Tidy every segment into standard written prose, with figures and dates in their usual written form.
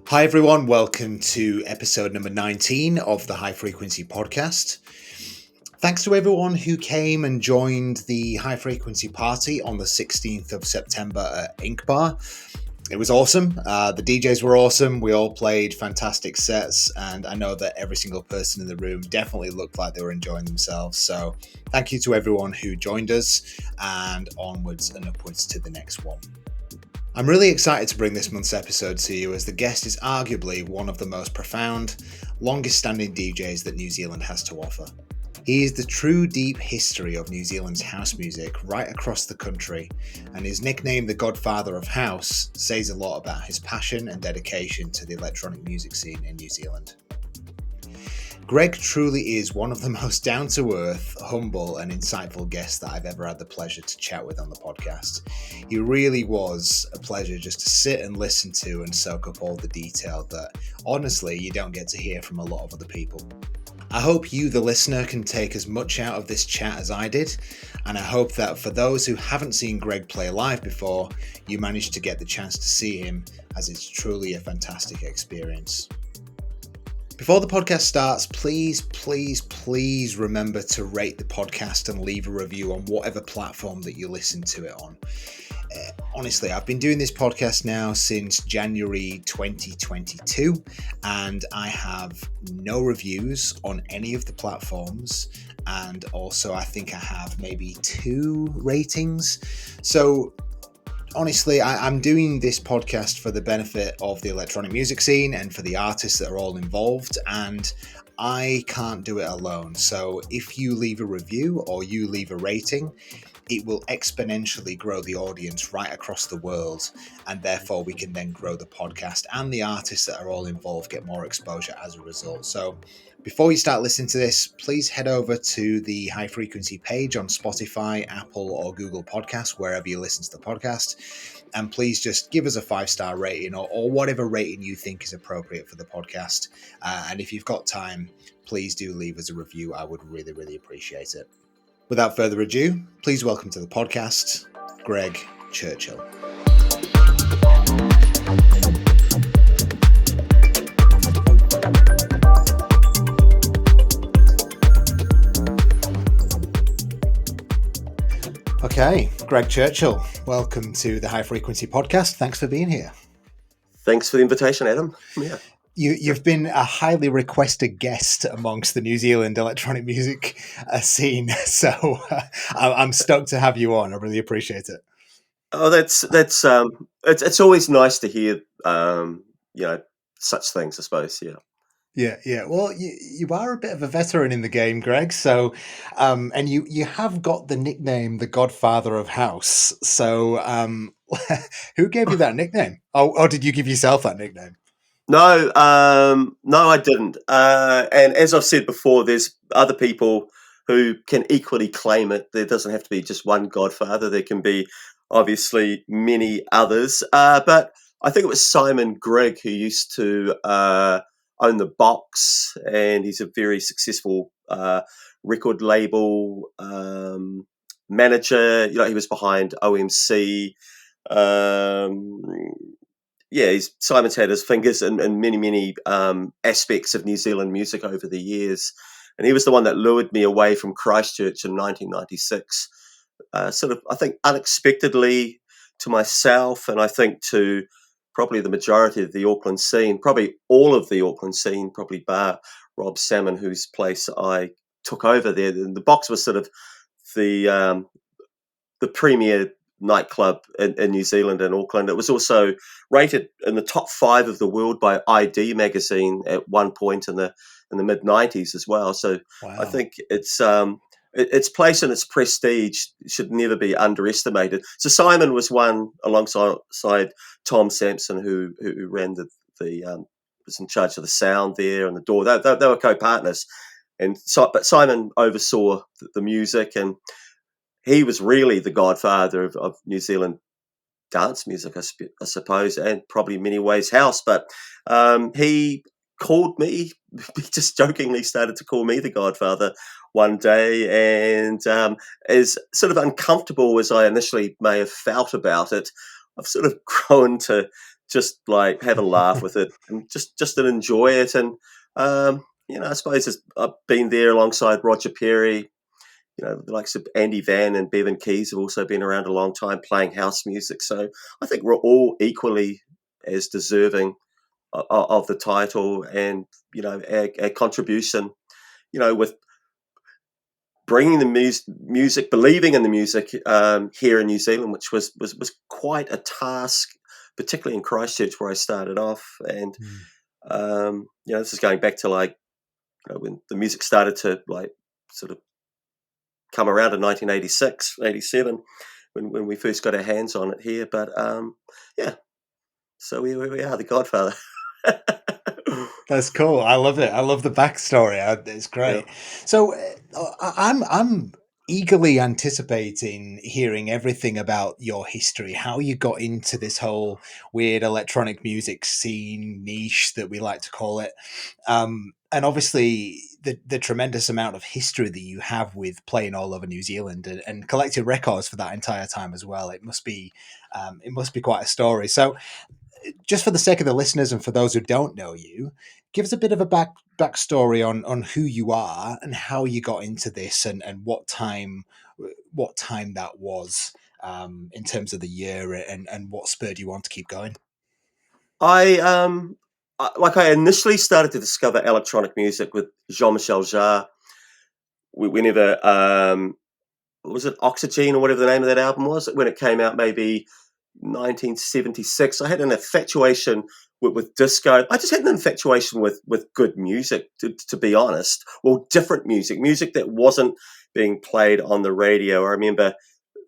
Hi everyone, welcome to episode number 19 of the High Frequency Podcast. Thanks to everyone who came and joined the High Frequency Party on the 16th of September at Ink Bar. It was awesome. The DJs were awesome. We all played fantastic sets, and I know that every single person in the room definitely looked like they were enjoying themselves. So thank you to everyone who joined us, and onwards and upwards to the next one. I'm really excited to bring this month's episode to you as the guest is arguably one of the most profound, longest standing DJs that New Zealand has to offer. He is the true deep history of New Zealand's house music right across the country, and his nickname the Godfather of House says a lot about his passion and dedication to the electronic music scene in New Zealand. Greg truly is one of the most down-to-earth, humble and insightful guests that I've ever had the pleasure to chat with on the podcast. He really was a pleasure just to sit and listen to and soak up all the detail that, honestly, you don't get to hear from a lot of other people. I hope you, the listener, can take as much out of this chat as I did, and I hope that for those who haven't seen Greg play live before, you managed to get the chance to see him, as it's truly a fantastic experience. Before the podcast starts, please remember to rate the podcast and leave a review on whatever platform that you listen to it on. Honestly, I've been doing this podcast now since January 2022, and I have no reviews on any of the platforms, and also I think I have maybe 2 ratings. So honestly, I'm doing this podcast for the benefit of the electronic music scene and for the artists that are all involved, and I can't do it alone. So if you leave a review or you leave a rating, it will exponentially grow the audience right across the world, and therefore we can then grow the podcast, and the artists that are all involved get more exposure as a result. So before you start listening to this, please head over to the High Frequency page on Spotify, Apple or Google Podcasts, wherever you listen to the podcast, and please just give us a 5-star rating or whatever rating you think is appropriate for the podcast. And if you've got time, please do leave us a review. I would really appreciate it. Without further ado, please welcome to the podcast, Greg Churchill. Okay, Greg Churchill, welcome to the High Frequency Podcast. Thanks for being here. Thanks for the invitation, Adam. Yeah. You've been a highly requested guest amongst the New Zealand electronic music scene, so I'm stoked to have you on. I really appreciate it. Oh, it's always nice to hear such things, I suppose. Yeah. Well, you are a bit of a veteran in the game, Greg. So, and you have got the nickname the Godfather of House. So, who gave you that nickname? Or did you give yourself that nickname? No, I didn't. And as I've said before, there's other people who can equally claim it. There doesn't have to be just one Godfather. There can be obviously many others. But I think it was Simon Grigg who used to own the Box, and he's a very successful record label manager. He was behind OMC. Simon's had his fingers in many aspects of New Zealand music over the years, and he was the one that lured me away from Christchurch in 1996, I think unexpectedly to myself, and I think to probably the majority of the Auckland scene, probably all of the Auckland scene, probably bar Rob Salmon, whose place I took over there. And the Box was sort of the premier nightclub in New Zealand and Auckland. It was also rated in the top 5 of the world by ID magazine at one point in the mid 90s as well. So wow. I think its place and its prestige should never be underestimated. So Simon was one alongside Tom Sampson, who ran was in charge of the sound there and the door. They were co-partners, but Simon oversaw the music, and he was really the godfather of New Zealand dance music, I suppose, and probably in many ways house. But he called me, he just jokingly started to call me the Godfather one day, and as sort of uncomfortable as I initially may have felt about it, I've sort of grown to just like have a laugh with it and just enjoy it. And I suppose I've been there alongside Roger Perry. The likes of Andy Van and Bevan Keys have also been around a long time playing house music. So I think we're all equally as deserving of the title, and our contribution. With bringing the music, believing in the music here in New Zealand, which was quite a task, particularly in Christchurch where I started off. And this is going back to when the music started to sort of come around in 1986, 87, when we first got our hands on it here. But yeah, so we are the Godfather. That's cool. I love it. I love the backstory. It's Yeah. great. So I'm eagerly anticipating hearing everything about your history, how you got into this whole weird electronic music scene niche that we like to call it, and obviously the tremendous amount of history that you have with playing all over New Zealand and collecting records for that entire time as well. It must be quite a story. So just for the sake of the listeners and for those who don't know you, give us a bit of a backstory on who you are and how you got into this and what time that was, in terms of the year, and what spurred you on to keep going. I initially started to discover electronic music with Jean-Michel Jarre. Whenever was it Oxygen or whatever the name of that album was when it came out, maybe 1976. I had an infatuation with disco. I just had an infatuation with good music, to be honest. Well, different music that wasn't being played on the radio. I remember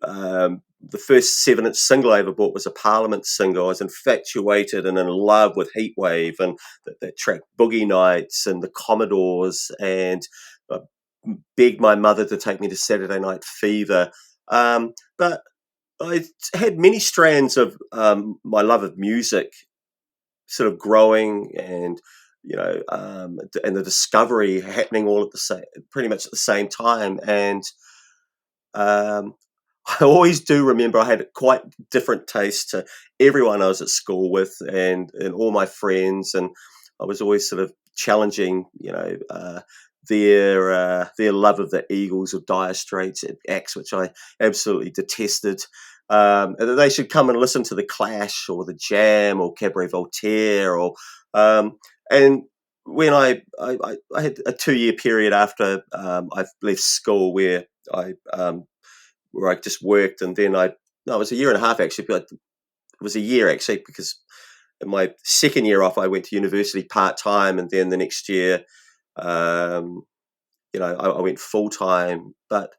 the first 7-inch single I ever bought was a Parliament single. I was infatuated and in love with Heatwave and that track Boogie Nights and the Commodores, and begged my mother to take me to Saturday Night Fever. But I had many strands of my love of music sort of growing, and and the discovery happening all at the same, pretty much at the same time. And um, I always do remember I had quite different taste to everyone I was at school with, and all my friends, and I was always sort of challenging, their love of the Eagles or Dire Straits acts, which I absolutely detested. And that they should come and listen to the Clash or the Jam or Cabaret Voltaire, or and when I had a 2-year period after I left school I where I just worked, and then no, it was a year and a half actually. But it was a year actually, because in my second year off, I went to university part time, and then the next year, um, I went full time. But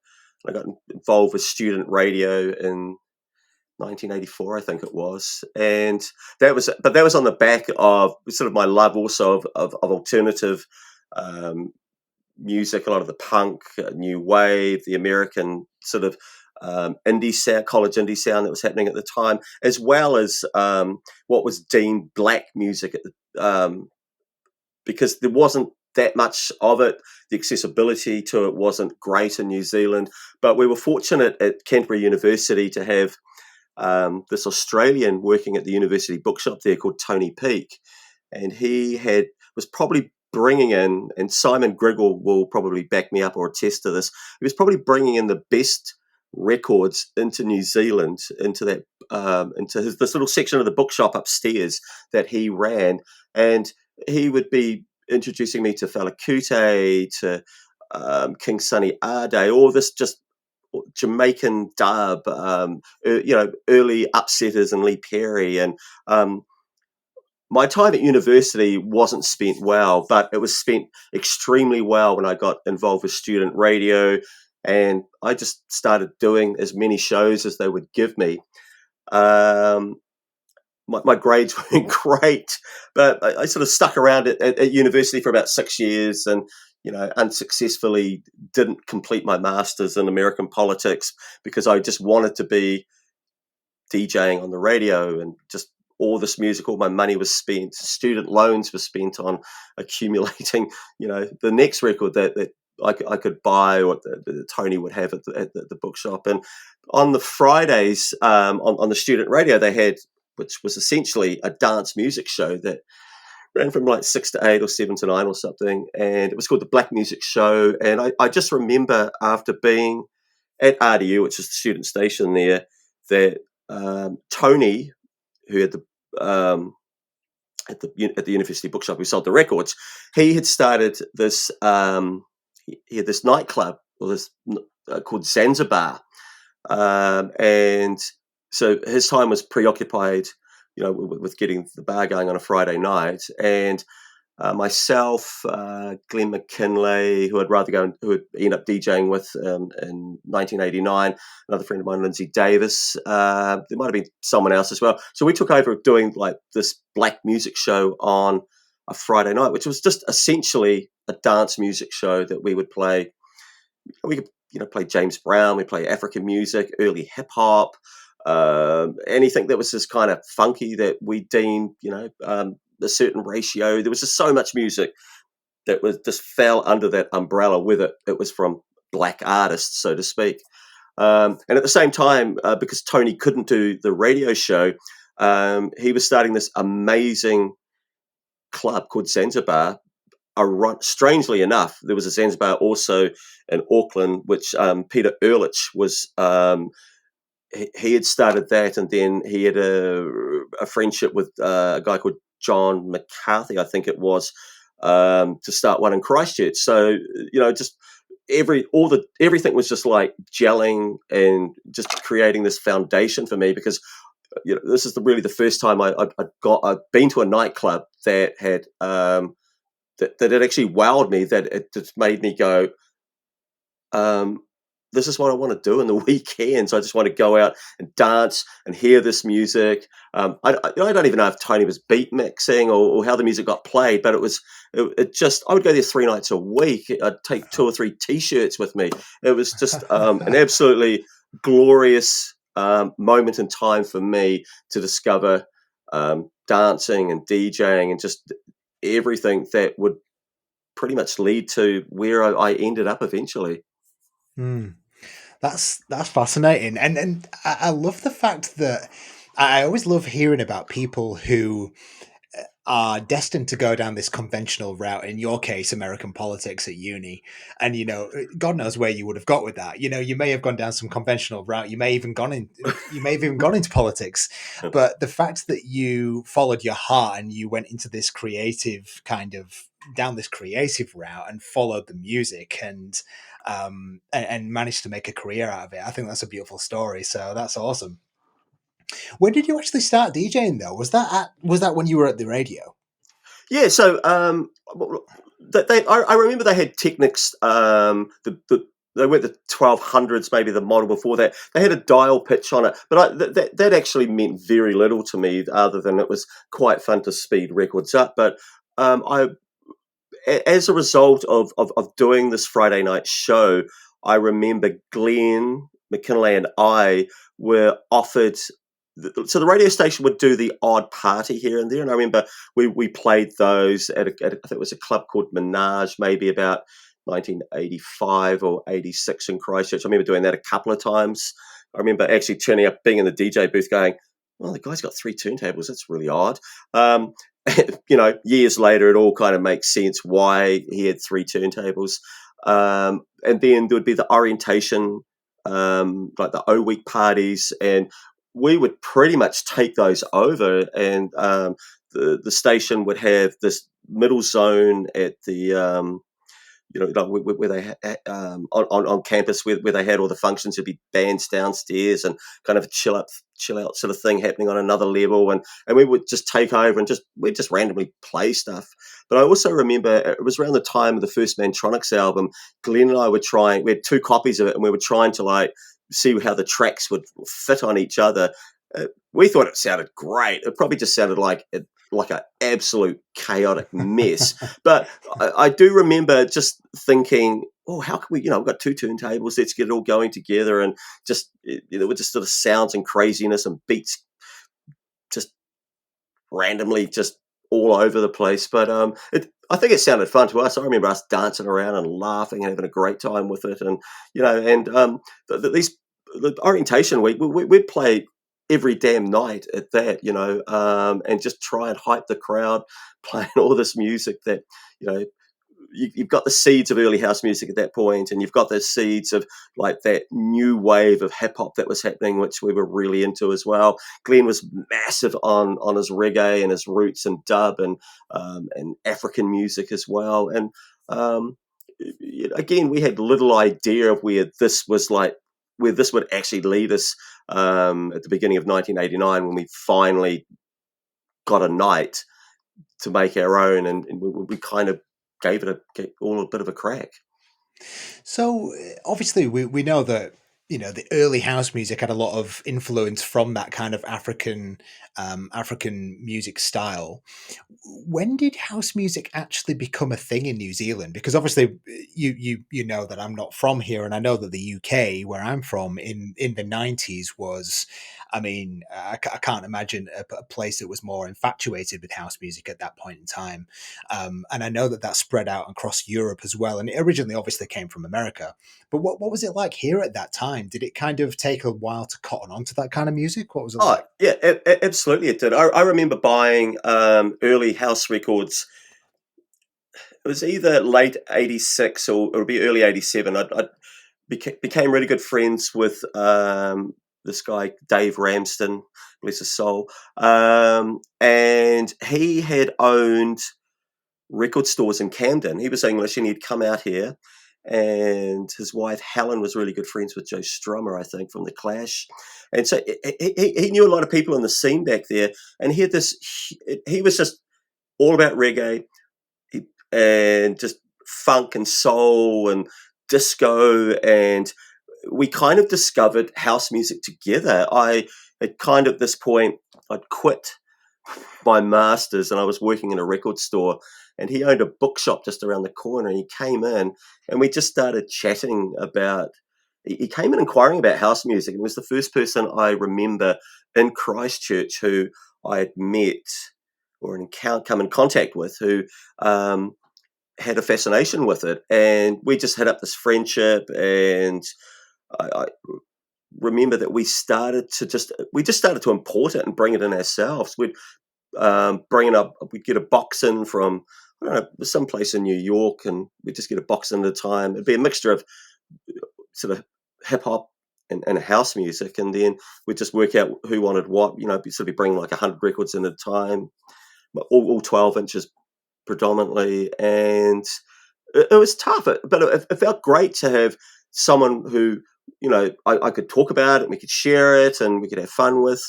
I got involved with student radio in 1984, I think it was, and that was on the back of sort of my love also of alternative um, music, a lot of the punk, new wave, the American sort of indie sound, college indie sound that was happening at the time, as well as what was deemed black music at the, because there wasn't that much of it. The accessibility to it wasn't great in New Zealand, but we were fortunate at Canterbury University to have this Australian working at the university bookshop there called Tony Peake, and was probably bringing in, and Simon Griggle will probably back me up or attest to this, he was probably bringing in the best records into New Zealand, into that into this little section of the bookshop upstairs that he ran, and he would be introducing me to Fela Kuti, to King Sunny Ade, all this just Jamaican dub, early upsetters and Lee Perry. And my time at university wasn't spent well, but it was spent extremely well when I got involved with student radio, and I just started doing as many shows as they would give me. Um, my grades weren't great, but I sort of stuck around at university for about 6 years, and unsuccessfully didn't complete my master's in American politics because I just wanted to be DJing on the radio, and just all this music, all my money was spent. Student loans were spent on accumulating, the next record that I could buy, or that Tony would have at the bookshop. And on the Fridays, on the student radio, they had which was essentially a dance music show that ran from like 6 to 8 or 7 to 9 or something, and it was called the Black Music Show. And I just remember after being at RDU, which is the student station there, that Tony, who had the at the university bookshop who sold the records, he had started this. He had this nightclub, or this called Zanzibar, and so his time was preoccupied, with getting the bar going on a Friday night. And myself, Glenn McKinley, who who would end up DJing with in 1989, another friend of mine, Lindsay Davis. There might have been someone else as well. So we took over doing like this black music show on a Friday night, which was just essentially a dance music show that we would play. We could, play James Brown, we play African music, early hip hop, anything that was just kind of funky that we deemed, a certain ratio. There was just so much music that was just fell under that umbrella, whether it was from black artists, so to speak. And at the same time, because Tony couldn't do the radio show, he was starting this amazing club called Zanzibar. Strangely enough, there was a Zanzibar also in Auckland, which Peter Ehrlich was. He had started that, and then he had a friendship with a guy called John McCarthy, I think it was, to start one in Christchurch. So just everything was just like gelling and just creating this foundation for me, because this is really the first time I'd been to a nightclub that had that it actually wowed me, that it just made me go, this is what I want to do in the weekends. I just want to go out and dance and hear this music. I don't even know if Tony was beat mixing or how the music got played, but it just, I would go there 3 nights a week. I'd take 2 or 3 T-shirts with me. It was just an absolutely glorious moment in time for me to discover dancing and DJing and just everything that would pretty much lead to where I ended up eventually. That's fascinating, and I love the fact that I always love hearing about people who are destined to go down this conventional route. In your case, American politics at uni, and God knows where you would have got with that. You may have gone down some conventional route. You may have even gone into politics, but the fact that you followed your heart and you went into this creative down this creative route and followed the music and managed to make a career out of it. I think that's a beautiful story. So that's awesome. When did you actually start DJing though? Was that when you were at the radio? Yeah, so I remember they had Technics. They went the 1200s, maybe the model before that. They had a dial pitch on it, but that actually meant very little to me, other than it was quite fun to speed records up. But as a result of doing this Friday night show, I remember Glenn McKinley and I were offered. So the radio station would do the odd party here and there, and I remember we played those at I think it was a club called Menage, maybe about 1985 or 86 in Christchurch. I remember doing that a couple of times. I remember actually turning up, being in the DJ booth, going, "Well, the guy's got 3 turntables. That's really odd." Years later, it all kind of makes sense why he had 3 turntables. And then there would be the orientation, like the O Week parties, and we would pretty much take those over. And the station would have this middle zone at the where they on campus where they had all the functions. There'd be bands downstairs and kind of a chill out sort of thing happening on another level, and we would just take over and we'd just randomly play stuff. But I also remember it was around the time of the first Mantronics album. Glenn and I were trying. We had 2 copies of it, and we were trying to like see how the tracks would fit on each other. We thought it sounded great. It probably just sounded like an absolute chaotic mess. But I do remember just thinking, oh, how can we, we've got 2 turntables, let's get it all going together, and just, with just sort of sounds and craziness and beats just randomly just all over the place. But I think it sounded fun to us. I remember us dancing around and laughing and having a great time with it. And, the orientation week, we'd play every damn night at that, and just try and hype the crowd, playing all this music that, you've got the seeds of early house music at that point, and you've got the seeds of like that new wave of hip hop that was happening, which we were really into as well. Glenn was massive on his reggae and his roots and dub and African music as well. And again, we had little idea of where this would actually lead us at the beginning of 1989 when we finally got a night to make our own, and we kind of gave it all a bit of a crack. So obviously we know that the early house music had a lot of influence from that kind of African music style. When did house music actually become a thing in New Zealand? Because obviously you know that I'm not from here, and I know that the UK, where I'm from, in the 90s was, I mean, I can't imagine a place that was more infatuated with house music at that point in time. And I know that that spread out across Europe as well. And it originally obviously came from America. But what was it like here at that time? Did it kind of take a while to cotton on to that kind of music? What was it Oh, like? yeah, absolutely it did. I remember buying early house records. It was either late 86 or it would be early 87. I became really good friends with this guy, Dave Ramsden, bless his soul. And he had owned record stores in Camden. He was English and he'd come out here. And his wife Helen was really good friends with Joe Strummer, I think, from the Clash, and so he knew a lot of people in the scene back there. And he had this. He was just all about reggae and just funk and soul and disco, and we kind of discovered house music together. I at kind of this point I'd quit my master's and I was working in a record store, and he owned a bookshop just around the corner. And he came in and we just started chatting about. He came in inquiring about house music, and was the first person I remember in Christchurch who I had met or come in contact with who had a fascination with it, and we just hit up this friendship. And I remember that we just started to import it and bring it in ourselves. We'd bring it up. We'd get a box in from, I don't know, someplace in New York, and we'd just get a box in at a time. It'd be a mixture of sort of hip hop and house music, and then we'd just work out who wanted what. Sort of bring like 100 records in at a time, all 12 inches predominantly, and it was tough. But it felt great to have someone who I could talk about it, and we could share it, and we could have fun with.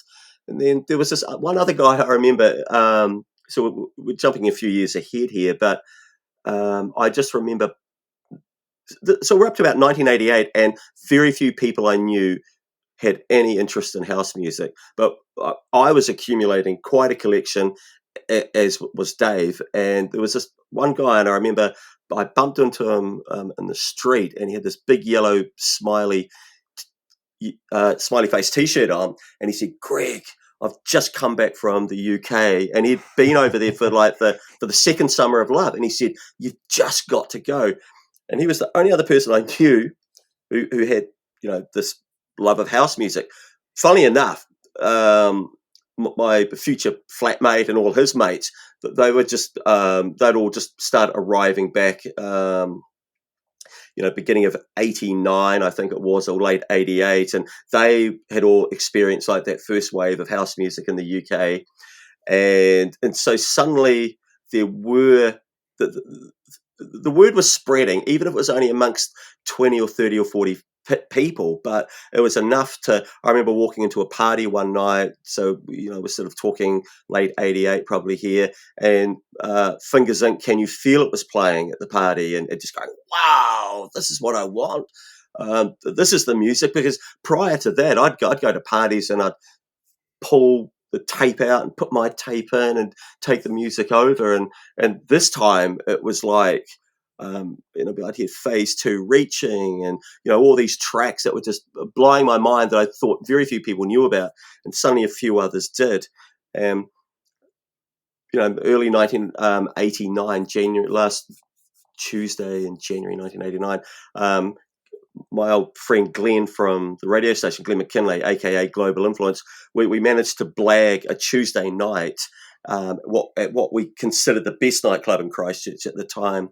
And then there was this one other guy I remember. So we're jumping a few years ahead here, but I just remember. So we're up to about 1988, and very few people I knew had any interest in house music. But I was accumulating quite a collection, as was Dave. And there was this one guy, and I remember I bumped into him in the street, and he had this big yellow smiley face T-shirt on, and he said, "Greg, I've just come back from the UK," and he'd been over there for the second summer of love, and he said, "You've just got to go." And he was the only other person I knew who had this love of house music. Funny enough, my future flatmate and all his mates, they were just they'd all just start arriving back. Beginning of 89, I think it was, or late 88. And they had all experienced like that first wave of house music in the UK. And so suddenly there were, the word was spreading, even if it was only amongst 20 or 30 or 40 people, but it was enough to. I remember walking into a party one night, so we're sort of talking late 88 probably here, and Fingers Inc. Can You Feel It was playing at the party, and just going, wow, this is what I want. This is the music. Because prior to that, I'd go to parties and I'd pull the tape out and put my tape in and take the music over, and this time it was like I'd hear Phase 2 Reaching, and all these tracks that were just blowing my mind that I thought very few people knew about, and suddenly a few others did. Early 1989, January, last Tuesday in January 1989, my old friend Glenn from the radio station, Glenn McKinley, aka Global Influence, we managed to blag a Tuesday night at what we considered the best nightclub in Christchurch at the time,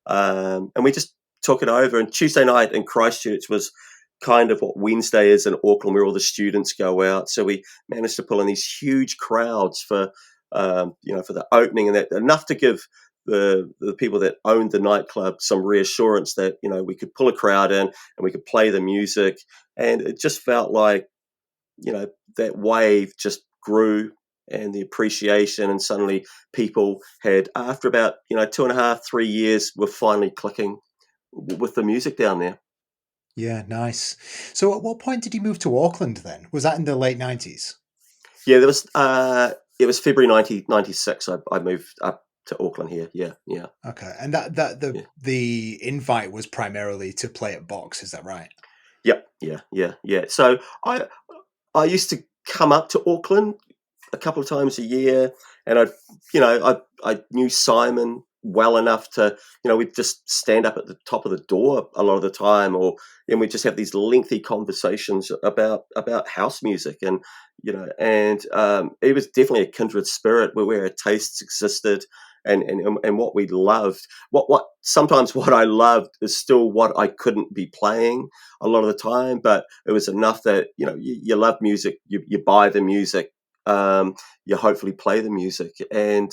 and we just took it over. And Tuesday night in Christchurch was kind of what Wednesday is in Auckland, where all the students go out. So we managed to pull in these huge crowds for for the opening, and that enough to give the people that owned the nightclub some reassurance that we could pull a crowd in and we could play the music, and it just felt like that wave just grew, and the appreciation, and suddenly people had, after about 2.5-3 years, were finally clicking with the music down there. Yeah, nice. So at what point did you move to Auckland then? Was that in the late 90s? Yeah, there was. It was February 1996. I moved up to Auckland here. Yeah, yeah. Okay. And that Yeah. the invite was primarily to play at Box, is that right? Yep. Yeah. Yeah. Yeah. So I used to come up to Auckland a couple of times a year, and I knew Simon well enough to we'd just stand up at the top of the door a lot of the time, and we'd just have these lengthy conversations about house music, and it was definitely a kindred spirit where our tastes existed. And what we loved, what sometimes what I loved is still what I couldn't be playing a lot of the time, but it was enough that you love music, you buy the music, you hopefully play the music, and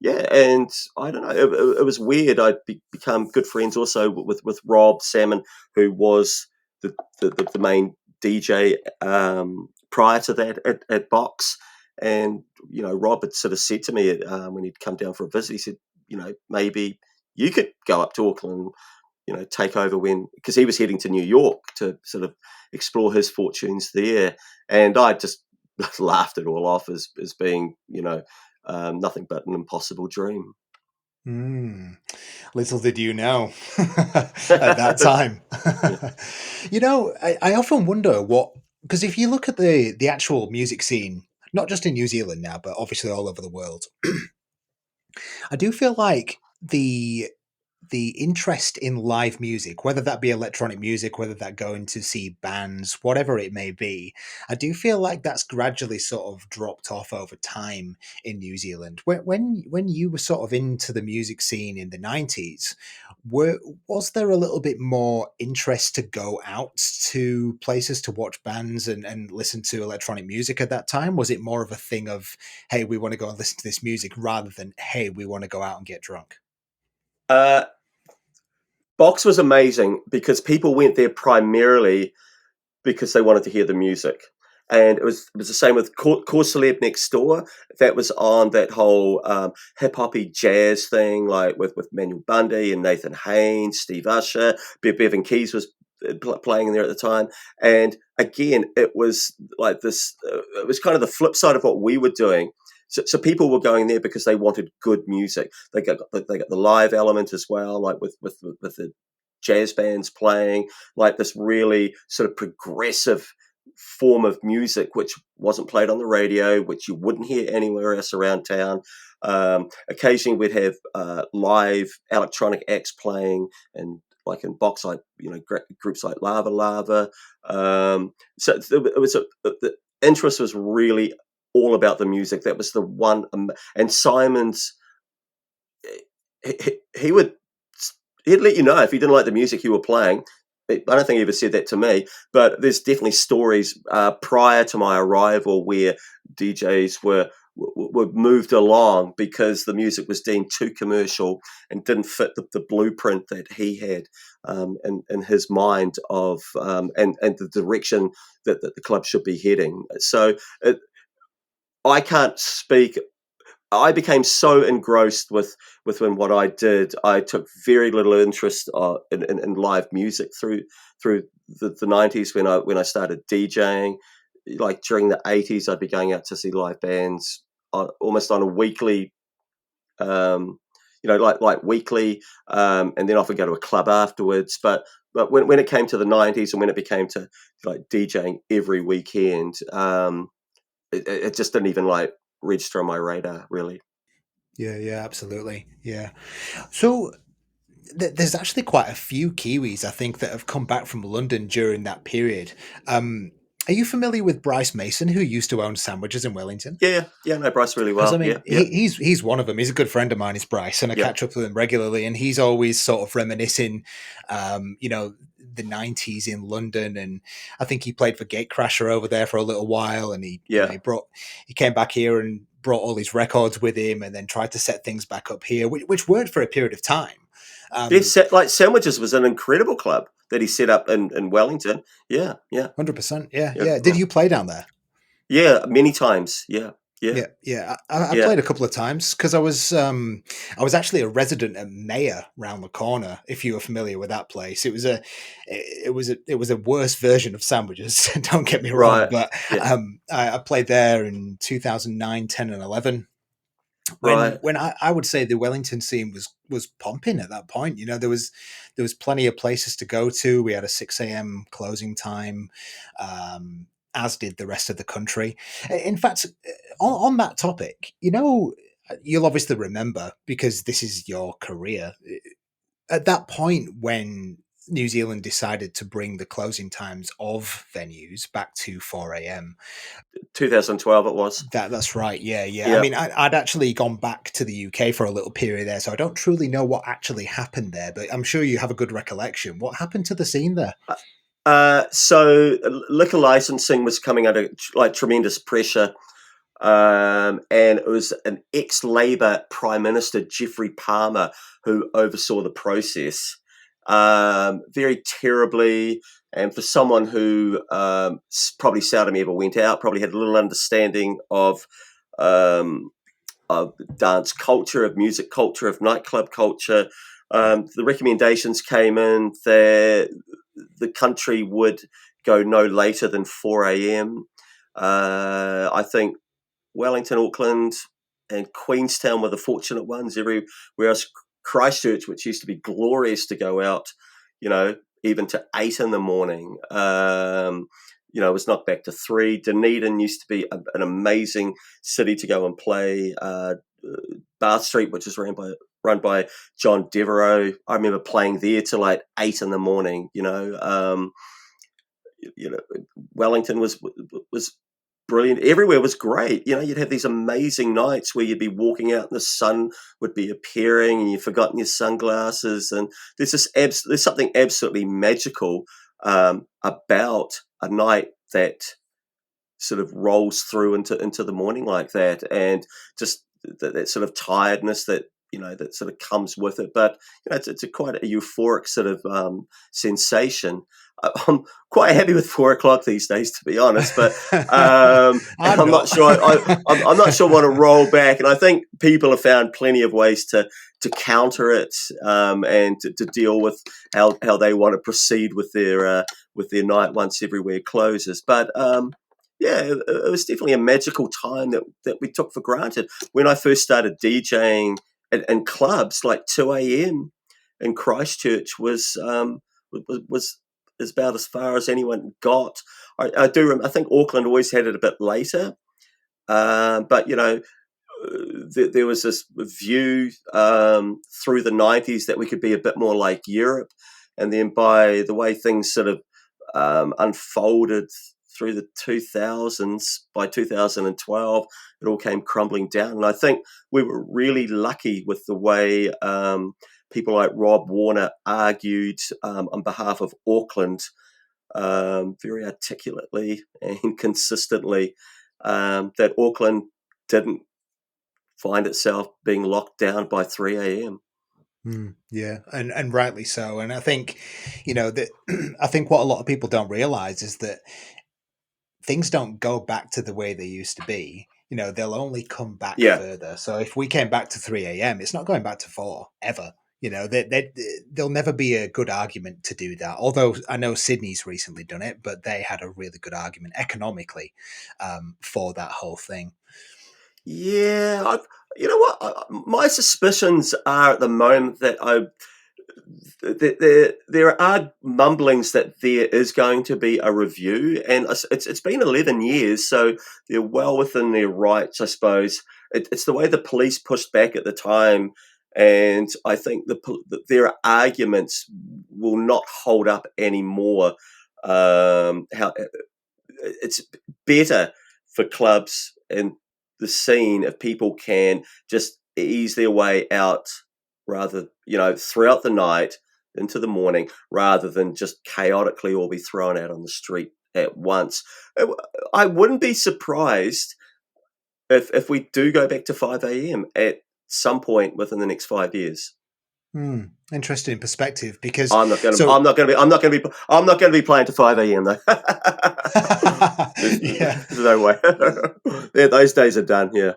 yeah, and I don't know, it was weird. I'd become good friends also with Rob Salmon, who was the main DJ prior to that at Box. And Rob had sort of said to me when he'd come down for a visit, he said, maybe you could go up to Auckland, take over, because he was heading to New York to sort of explore his fortunes there. And I just laughed it all off as being, nothing but an impossible dream. Mm. Little did you know at that time. Yeah. I often wonder because if you look at the actual music scene, not just in New Zealand now, but obviously all over the world, I do feel like the interest in live music, whether that be electronic music, whether that going to see bands, whatever it may be, I do feel like that's gradually sort of dropped off over time in New Zealand. When you were sort of into the music scene in the 90s, was there a little bit more interest to go out to places to watch bands and listen to electronic music at that time? Was it more of a thing of, hey, we want to go and listen to this music rather than, hey, we want to go out and get drunk? Uh, Box was amazing because people went there primarily because they wanted to hear the music. And it was the same with Core Celeb next door. That was on that whole hip hoppy jazz thing, like with Manuel Bundy and Nathan Haynes, Steve Usher, Bevan Keys was playing in there at the time. And again, it was like this. It was kind of the flip side of what we were doing. So people were going there because they wanted good music. They got the live element as well, like with the jazz bands playing, like this really sort of progressive form of music which wasn't played on the radio, which you wouldn't hear anywhere else around town. Occasionally we'd have live electronic acts playing, and like in Box, like groups like Lava Lava. So it was the interest was really all about the music. That was the one, and Simon's he would he'd let you know if he didn't like the music you were playing. I don't think he ever said that to me, but there's definitely stories prior to my arrival where DJs were moved along because the music was deemed too commercial and didn't fit the blueprint that he had in his mind of and the direction that the club should be heading. So I can't speak. I became so engrossed with what I did. I took very little interest in live music through the 90s when I started DJing. Like during the 80s, I'd be going out to see live bands almost on a weekly, like weekly, and then often go to a club afterwards. But when it came to the 90s and when it became to like DJing every weekend, it just didn't even like register on my radar really. Yeah, yeah, absolutely. Yeah. So there's actually quite a few Kiwis, I think, that have come back from London during that period. Are you familiar with Bryce Mason, who used to own sandwiches in Wellington? Yeah, I know Bryce really Because I well. Yeah, mean, yeah, he's one of them. He's a good friend of mine. Is Bryce, and I yeah, catch up with him regularly, and he's always sort of reminiscing, the '90s in London, and I think he played for Gatecrasher over there for a little while, and yeah. he came back here and brought all his records with him, and then tried to set things back up here, which worked for a period of time. Yes, like Sandwiches was an incredible club that he set up in Wellington. Yeah, yeah, 100%. Yeah, yeah, yeah. Did yeah. you play down there? Yeah, many times. Yeah, yeah, Yeah, yeah. I yeah. played a couple of times because I was actually a resident at Mayor round the corner. If you were familiar with that place, it was a worse version of Sandwiches. Don't get me wrong, Right. but Yeah. I played there in 2009, 10, and 11. Right. When I would say the Wellington scene was pumping at that point. There was plenty of places to go to. We had a 6 a.m. closing time, as did the rest of the country. In fact, on that topic, you'll obviously remember because this is your career. At that point, when New Zealand decided to bring the closing times of venues back to 4 a.m. 2012 it was. That's right. Yeah, yeah. I Yeah. mean, I'd actually gone back to the UK for a little period there, so I don't truly know what actually happened there. But I'm sure you have a good recollection. What happened to the scene there? So liquor licensing was coming under like tremendous pressure, and it was an ex-Labor Prime Minister, Geoffrey Palmer, who oversaw the process very terribly. And for someone who probably seldom ever went out, probably had a little understanding um, of dance culture, of music culture, of nightclub culture, the recommendations came in that the country would go no later than 4 a.m. I think Wellington, Auckland, and Queenstown were the fortunate ones. Everywhere else, Christchurch, which used to be glorious to go out, even to 8 in the morning, was knocked back to 3. Dunedin used to be an amazing city to go and play. Bath Street, which is run by John Devereaux. I remember playing there till like 8 in the morning. Wellington was brilliant. Everywhere was great. You'd have these amazing nights where you'd be walking out and the sun would be appearing and you've forgotten your sunglasses. And there's something absolutely magical about a night that sort of rolls through into the morning like that, and just that sort of tiredness that sort of comes with it. But it's quite a euphoric sort of sensation. I'm quite happy with 4 o'clock these days, to be honest. But I'm not sure. I'm not sure I want to roll back. And I think people have found plenty of ways to counter it, and to deal with how they want to proceed with their night once everywhere closes. But yeah, it was definitely a magical time that we took for granted. When I first started DJing in clubs, like 2 a.m. in Christchurch was about as far as anyone got. I think Auckland always had it a bit later, but there was this view through the 90s that we could be a bit more like Europe, and then by the way things sort of unfolded through the 2000s, by 2012, it all came crumbling down. And I think we were really lucky with the way people like Rob Warner argued on behalf of Auckland very articulately and consistently, that Auckland didn't find itself being locked down by 3 a.m. Yeah, and rightly so. And I think, that I think what a lot of people don't realize is that things don't go back to the way they used to be. They'll only come back Yeah. further. So if we came back to 3 a.m., it's not going back to 4 ever. There'll never be a good argument to do that. Although I know Sydney's recently done it, but they had a really good argument economically for that whole thing. Yeah, you know what? My suspicions are at the moment that there are mumblings that there is going to be a review, and it's been 11 years, so they're well within their rights, I suppose. It's the way the police pushed back at the time And I think their arguments will not hold up anymore. How it's better for clubs and the scene if people can just ease their way out, rather, throughout the night into the morning, rather than just chaotically all be thrown out on the street at once. I wouldn't be surprised if we do go back to 5 a.m. at some point within the next 5 years. Interesting perspective, because I'm not going to be playing to 5 a.m. though. Yeah. There's no way. Yeah, those days are done. Yeah.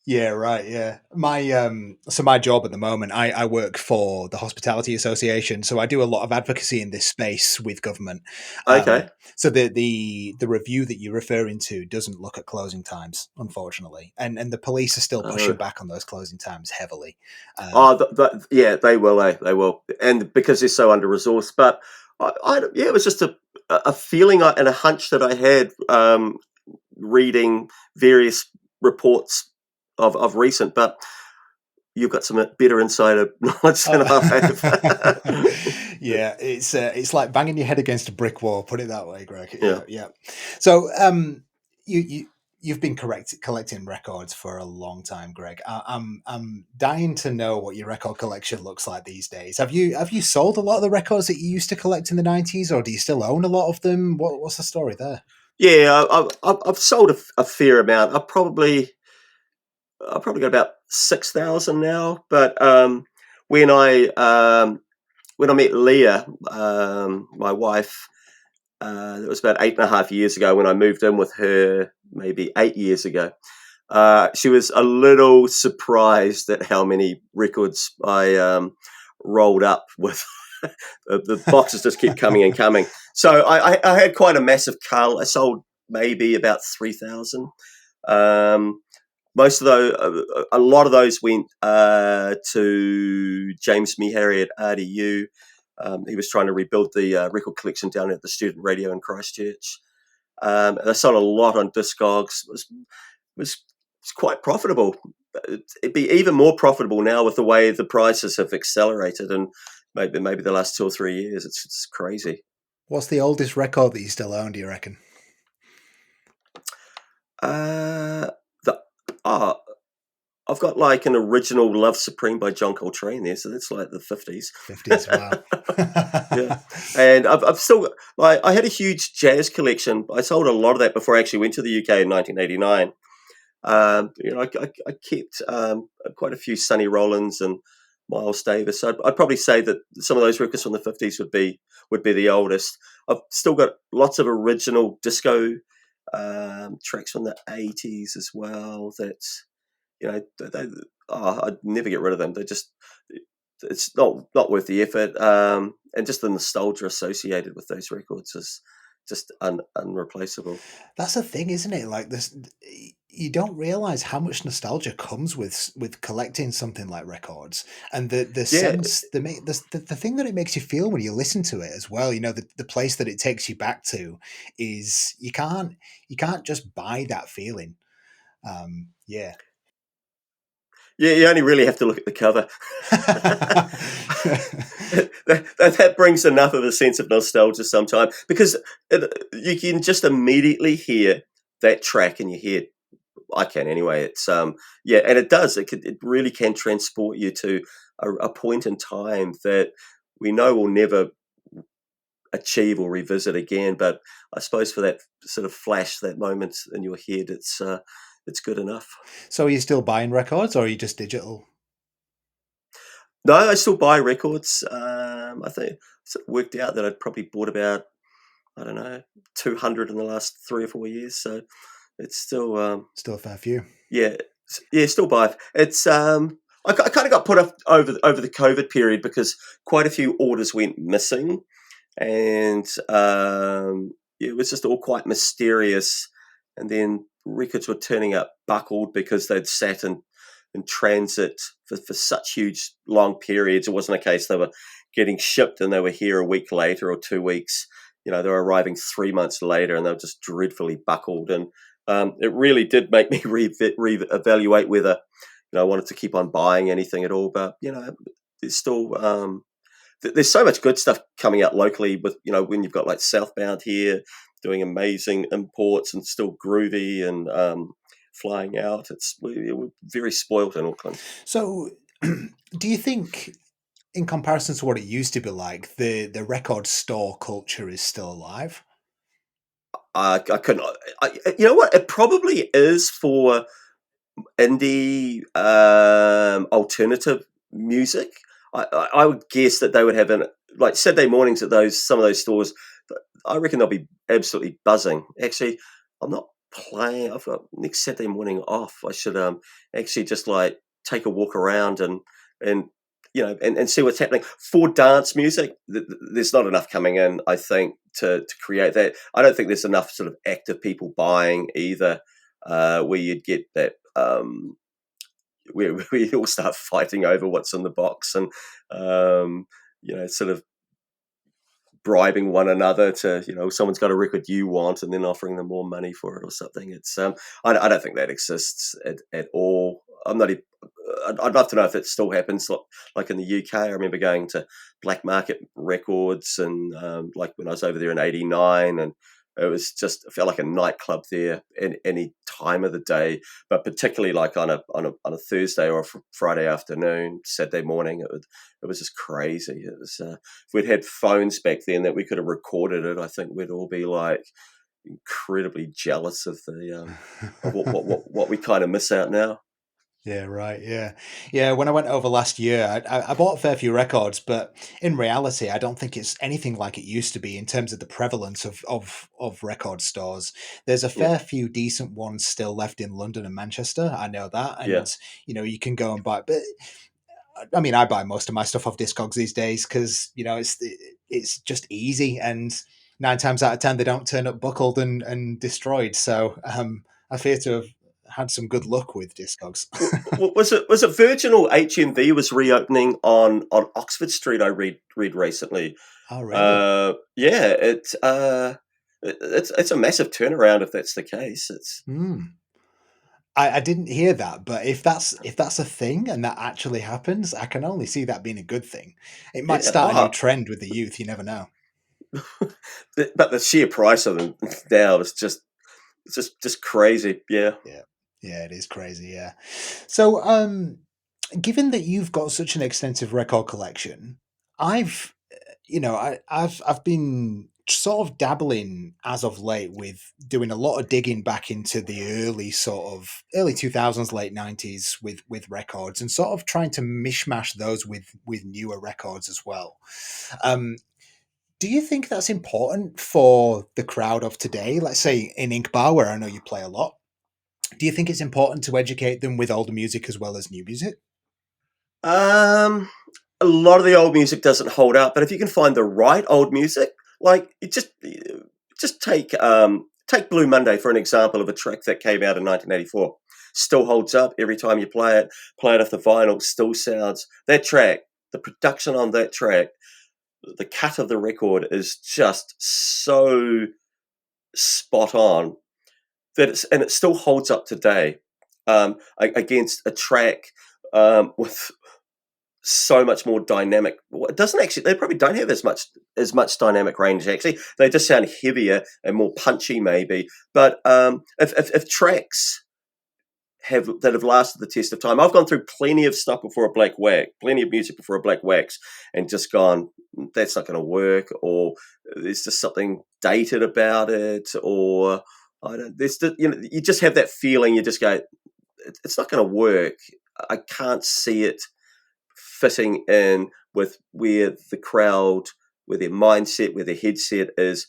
Yeah, right. Yeah. My job at the moment, I work for the Hospitality Association, so I do a lot of advocacy in this space with government. Okay. So the review that you're referring to doesn't look at closing times, unfortunately, and the police are still pushing back on those closing times heavily. Yeah, they will. They will, and because they're so under resourced. But it was just a feeling and a hunch that I had, reading various reports of recent. But you've got some better insider knowledge than I have. Yeah, it's like banging your head against a brick wall. Put it that way, Greg. Yeah. Yeah. So, you've been collecting records for a long time, Greg. I'm dying to know what your record collection looks like these days. Have you sold a lot of the records that you used to collect in the 90s, or do you still own a lot of them? What's the story there? Yeah, I've sold a fair amount. I've probably got about 6,000 now. But when I met Leah, my wife, it was about 8.5 years ago when I moved in with her, maybe 8 years ago. She was a little surprised at how many records I rolled up with. The boxes just keep coming and coming. So I had quite a massive cull. I sold maybe about 3,000. Most of those, a lot of those went to James Meharry at RDU. He was trying to rebuild the record collection down at the student radio in Christchurch. And I sold a lot on Discogs. It was quite profitable. It'd be even more profitable now with the way the prices have accelerated, and maybe the last 2 or 3 years. It's crazy. What's the oldest record that you still own, do you reckon? I've got like an original Love Supreme by John Coltrane there, so that's like the 50s. 50s, wow. Yeah, and I've still got, like, I had a huge jazz collection. I sold a lot of that before I actually went to the UK in 1989. I kept quite a few Sonny Rollins and Miles Davis. So I'd probably say that some of those records from the 50s would be the oldest. I've still got lots of original disco tracks from the 80s as well. That's I'd never get rid of them. It's not worth the effort, and just the nostalgia associated with those records is just unreplaceable. That's the thing, isn't it? Like this, you don't realize how much nostalgia comes with collecting something like records, and the sense, the thing that it makes you feel when you listen to it as well. The place that it takes you back to is you can't just buy that feeling. Yeah. Yeah, you only really have to look at the cover. that brings enough of a sense of nostalgia sometimes, because you can just immediately hear that track in your head. I can anyway. It's and it does. It really can transport you to a point in time that we know we'll never achieve or revisit again. But I suppose for that sort of flash, that moment in your head, it's good enough. So are you still buying records, or are you just digital? No, I still buy records. I think it worked out that I'd probably bought about, I don't know, 200 in the last 3 or 4 years. So it's still still a fair few. Yeah, still buy. It's I kind of got put off over the COVID period because quite a few orders went missing, and it was just all quite mysterious. And then records were turning up buckled because they'd sat in transit for such huge long periods. It wasn't a case they were getting shipped and they were here a week later or 2 weeks. They were arriving 3 months later, and they were just dreadfully buckled. And it really did make me reevaluate whether I wanted to keep on buying anything at all. But there's still there's so much good stuff coming out locally. With when you've got like Southbound here doing amazing imports and still groovy and flying out. We're very spoiled in Auckland. So, do you think, in comparison to what it used to be like, the record store culture is still alive? I couldn't. You know what? It probably is for indie alternative music. I would guess that they would have like Saturday mornings at some of those stores. I reckon they'll be absolutely buzzing. Actually, I'm not playing. I've got next Saturday morning off. I should actually just like take a walk around and and see what's happening for dance music. There's not enough coming in, I think, to create that. I don't think there's enough sort of active people buying either, where you'd get that. Where we all start fighting over what's in the box and sort of bribing one another to someone's got a record you want and then offering them more money for it or something. It's I don't think that exists at all. I'd love to know if it still happens like in the UK. I remember going to black market records and like when I was over there in '89, and it felt like a nightclub there any time of the day, but particularly like on a Thursday or a Friday afternoon, Saturday morning, it was just crazy. It was if we'd had phones back then that we could have recorded it, I think we'd all be like incredibly jealous of the of what we kind of miss out now. Yeah, right. Yeah. Yeah. When I went over last year, I bought a fair few records, but in reality, I don't think it's anything like it used to be in terms of the prevalence of record stores. There's a Yeah, fair few decent ones still left in London and Manchester. I know that. yeah. And, you can go and buy, but I mean, I buy most of my stuff off Discogs these days because, it's just easy. And 9 times out of 10, they don't turn up buckled and destroyed. So I fear to have had some good luck with Discogs. Was it Virgin or HMV was reopening on Oxford Street? I read recently. Oh, really? Yeah, it's a massive turnaround if that's the case. It's Hmm. I didn't hear that, but if that's a thing and that actually happens, I can only see that being a good thing. It might yeah. start a new trend with the youth. You never know. But the sheer price of them now is just crazy. Yeah, Yeah, yeah, it is crazy. Yeah. So, given that you've got such an extensive record collection, I've I've been sort of dabbling as of late with doing a lot of digging back into the early 2000s, late 90s with records and sort of trying to mishmash those with newer records as well. Um, do you think that's important for the crowd of today? Let's say in Ink Bar, where I know you play a lot. Do you think it's important to educate them with older music as well as new music? um, a lot of the old music doesn't hold up, but if you can find the right old music, like just take Blue Monday for an example of a track that came out in 1984. Still holds up every time you play it. Play it off the vinyl, still sounds that track. The production on that track, the cut of the record is just so spot on and it still holds up today, against a track with so much more dynamic. Well, it doesn't actually. They probably don't have as much dynamic range. Actually, they just sound heavier and more punchy, maybe. But if tracks have lasted the test of time, I've gone through plenty of stuff before a black wax, plenty of music before a black wax, and just gone, that's not going to work, or there's just something dated about it, or I don't. You just have that feeling. You just go, it's not going to work. I can't see it fitting in with where the crowd, where their mindset, where their headset is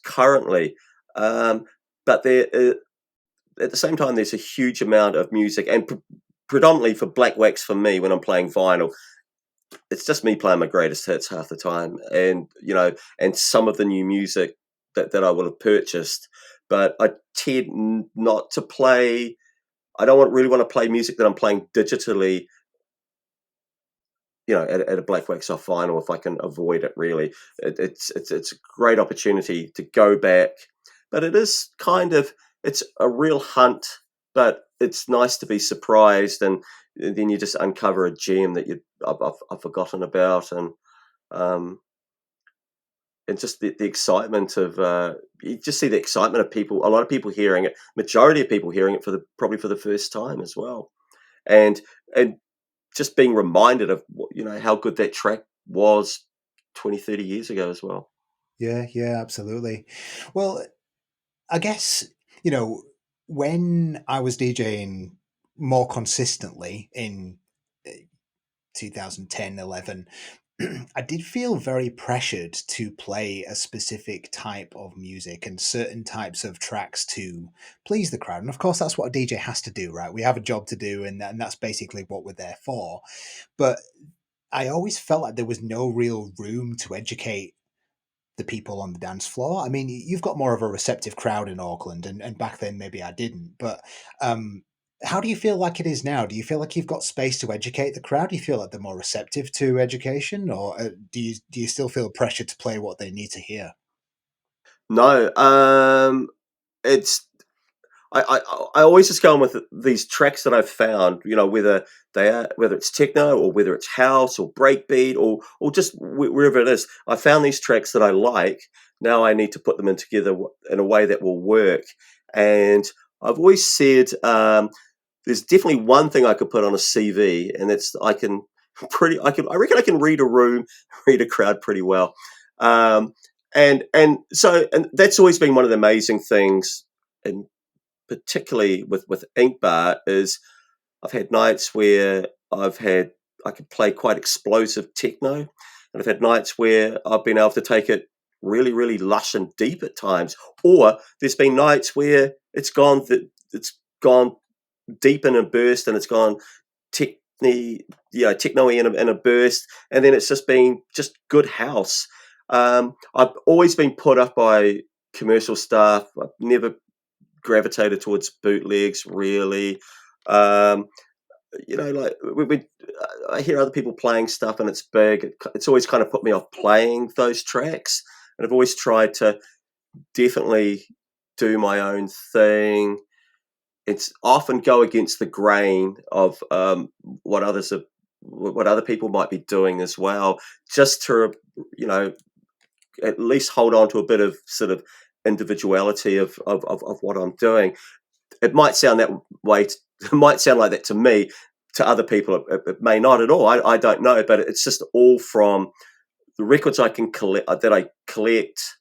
currently. But at the same time, there's a huge amount of music, and predominantly for black wax for me when I'm playing vinyl, it's just me playing my greatest hits half the time, and and some of the new music that I will have purchased. But I tend not to play. I don't really want to play music that I'm playing digitally, at a black wax off vinyl if I can avoid it. Really, it's a great opportunity to go back, but it is kind of it's a real hunt. But it's nice to be surprised, and then you just uncover a gem that I've forgotten about, um, and just the excitement of you just see the excitement of people. A lot of people hearing it, majority of people hearing it probably for the first time as well, and and just being reminded of how good that track was 20, 30 years ago as well. Yeah, yeah, absolutely. Well, I guess, you know, when I was DJing more consistently in 2010, 11, I did feel very pressured to play a specific type of music and certain types of tracks to please the crowd. And of course, that's what a DJ has to do, right? We have a job to do, and that's basically what we're there for. But I always felt like there was no real room to educate the people on the dance floor. I mean, you've got more of a receptive crowd in Auckland, and back then maybe I didn't. But um, how do you feel like it is now? Do you feel like you've got space to educate the crowd? Do you feel like they're more receptive to education, or do you still feel pressure to play what they need to hear? No, it's I always just go on with these tracks that I've found, whether it's techno or whether it's house or breakbeat or just wherever it is. I found these tracks that I like. Now I need to put them in together in a way that will work. And I've always said there's definitely one thing I could put on a CV, and that's I reckon I can read a room, read a crowd pretty well. Um, and that's always been one of the amazing things, and particularly with Ink Bar, is I've had nights where I could play quite explosive techno, and I've had nights where I've been able to take it really, really lush and deep at times. Or there's been nights where it's gone deep in a burst, and it's gone techno in a burst, and then it's just been just good house. I've always been put up by commercial stuff. I've never gravitated towards bootlegs really. Um, like I hear other people playing stuff and it's big. It's always kind of put me off playing those tracks, and I've always tried to definitely do my own thing. It's often go against the grain of what what other people might be doing as well, just to you know at least hold on to a bit of sort of individuality of what I'm doing. It might sound that way. It might sound like that to me. To other people, it may not at all. I don't know, but it's just all from the records I can collect that I collect.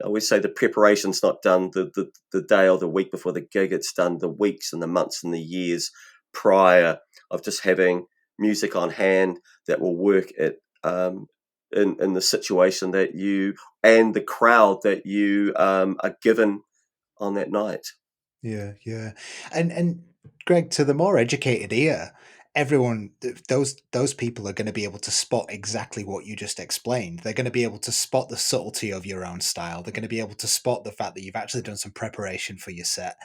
I always say the preparation's not done the day or the week before the gig. It's done the weeks and the months and the years prior, of just having music on hand that will work in the situation that you and the crowd that you are given on that night. Yeah, yeah. And Greg, to the more educated ear, everyone those people are going to be able to spot exactly what you just explained. They're going to be able to spot the subtlety of your own style. They're going to be able to spot the fact that you've actually done some preparation for your set.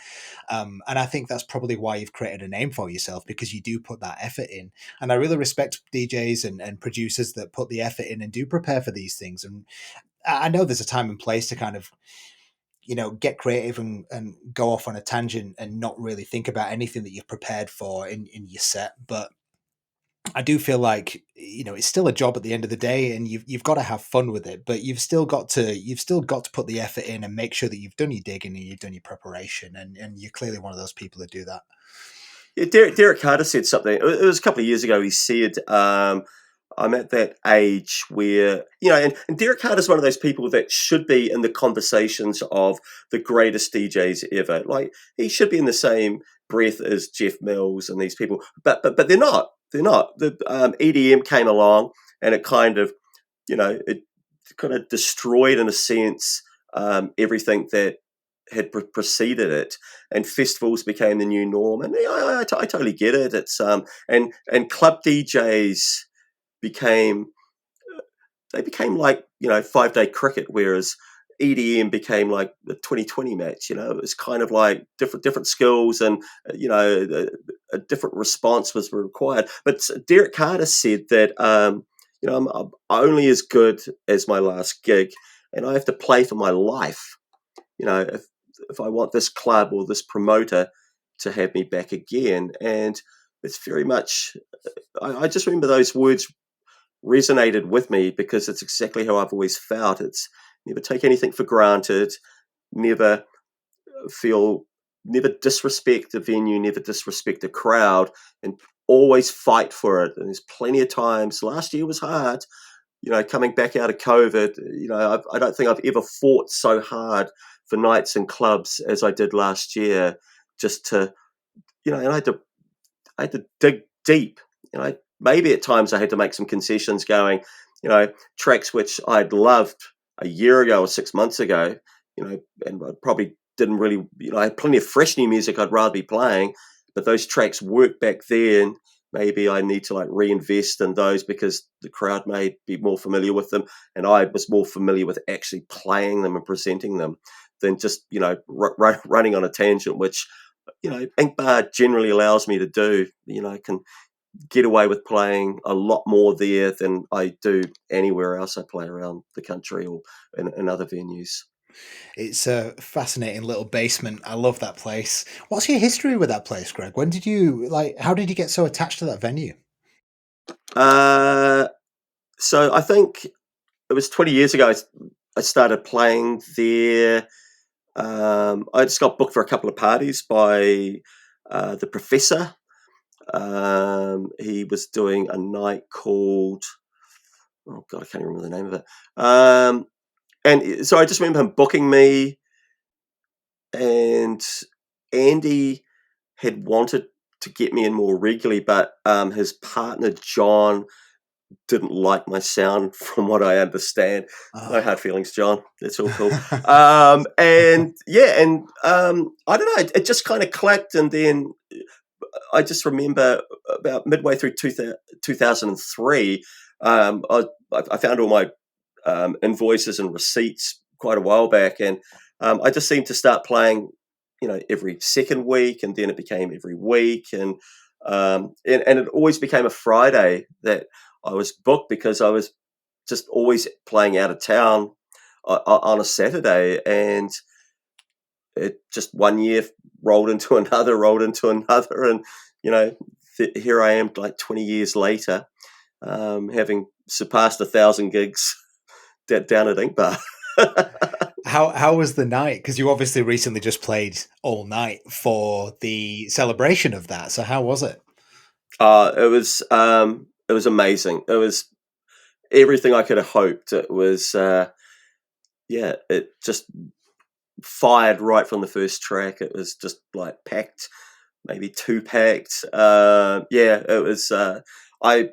And I think that's probably why you've created a name for yourself, because you do put that effort in. And I really respect DJs and producers that put the effort in and do prepare for these things. And I know there's a time and place to kind of get creative and go off on a tangent and not really think about anything that you've prepared for in your set. But I do feel like it's still a job at the end of the day, and you've got to have fun with it. But you've still got to put the effort in and make sure that you've done your digging and you've done your preparation, and you're clearly one of those people that do that. Yeah, Derek Carter said something. It was a couple of years ago. He said, "I'm at that age where and Derek Carter's one of those people that should be in the conversations of the greatest DJs ever. Like he should be in the same breath as Jeff Mills and these people, but they're not. They're not. The EDM came along, and it kind of destroyed in a sense everything that had preceded it, and festivals became the new norm. And I totally get it. It's and club DJs became they became like 5-day cricket, whereas EDM became like the 2020 match. It was kind of like different skills, and a different response was required. But Derek Carter said that I'm only as good as my last gig, and I have to play for my life. If I want this club or this promoter to have me back again. And it's very much. I just remember those words resonated with me because it's exactly how I've always felt. It's never take anything for granted, never feel, never disrespect the venue, never disrespect the crowd, and always fight for it. And there's plenty of times. Last year was hard, coming back out of COVID. I don't think I've ever fought so hard for nights and clubs as I did last year, just to, and I had to dig deep. Maybe at times I had to make some concessions, going, tracks which I'd loved a year ago or 6 months ago, and I probably didn't really, I had plenty of fresh new music I'd rather be playing, but those tracks worked back then. Maybe I need to reinvest in those because the crowd may be more familiar with them, and I was more familiar with actually playing them and presenting them than just running on a tangent, which Ink Bar generally allows me to do. I can get away with playing a lot more there than I do anywhere else I play around the country or in other venues. It's a fascinating little basement. I love that place. What's your history with that place, Greg? When did you how did you get so attached to that venue? So I think it was 20 years ago I started playing there. I just got booked for a couple of parties by the professor. He was doing a night called, oh God, I can't remember the name of it. And so I just remember him booking me, and Andy had wanted to get me in more regularly, but his partner John didn't like my sound, from what I understand. No hard feelings, John. That's all cool. And yeah, and I don't know. It just kind of clicked, and then I just remember about midway through 2003, I found all my invoices and receipts quite a while back, and I just seemed to start playing, every second week, and then it became every week, and it always became a Friday that I was booked, because I was just always playing out of town on a Saturday, and it just one year rolled into another, and here I am, 20 years later, having surpassed 1,000 gigs down at Ink Bar. How was the night? Because you obviously recently just played all night for the celebration of that. So how was it? It was amazing. It was everything I could have hoped. It was it just fired right from the first track. It was just packed, maybe too packed. It was. I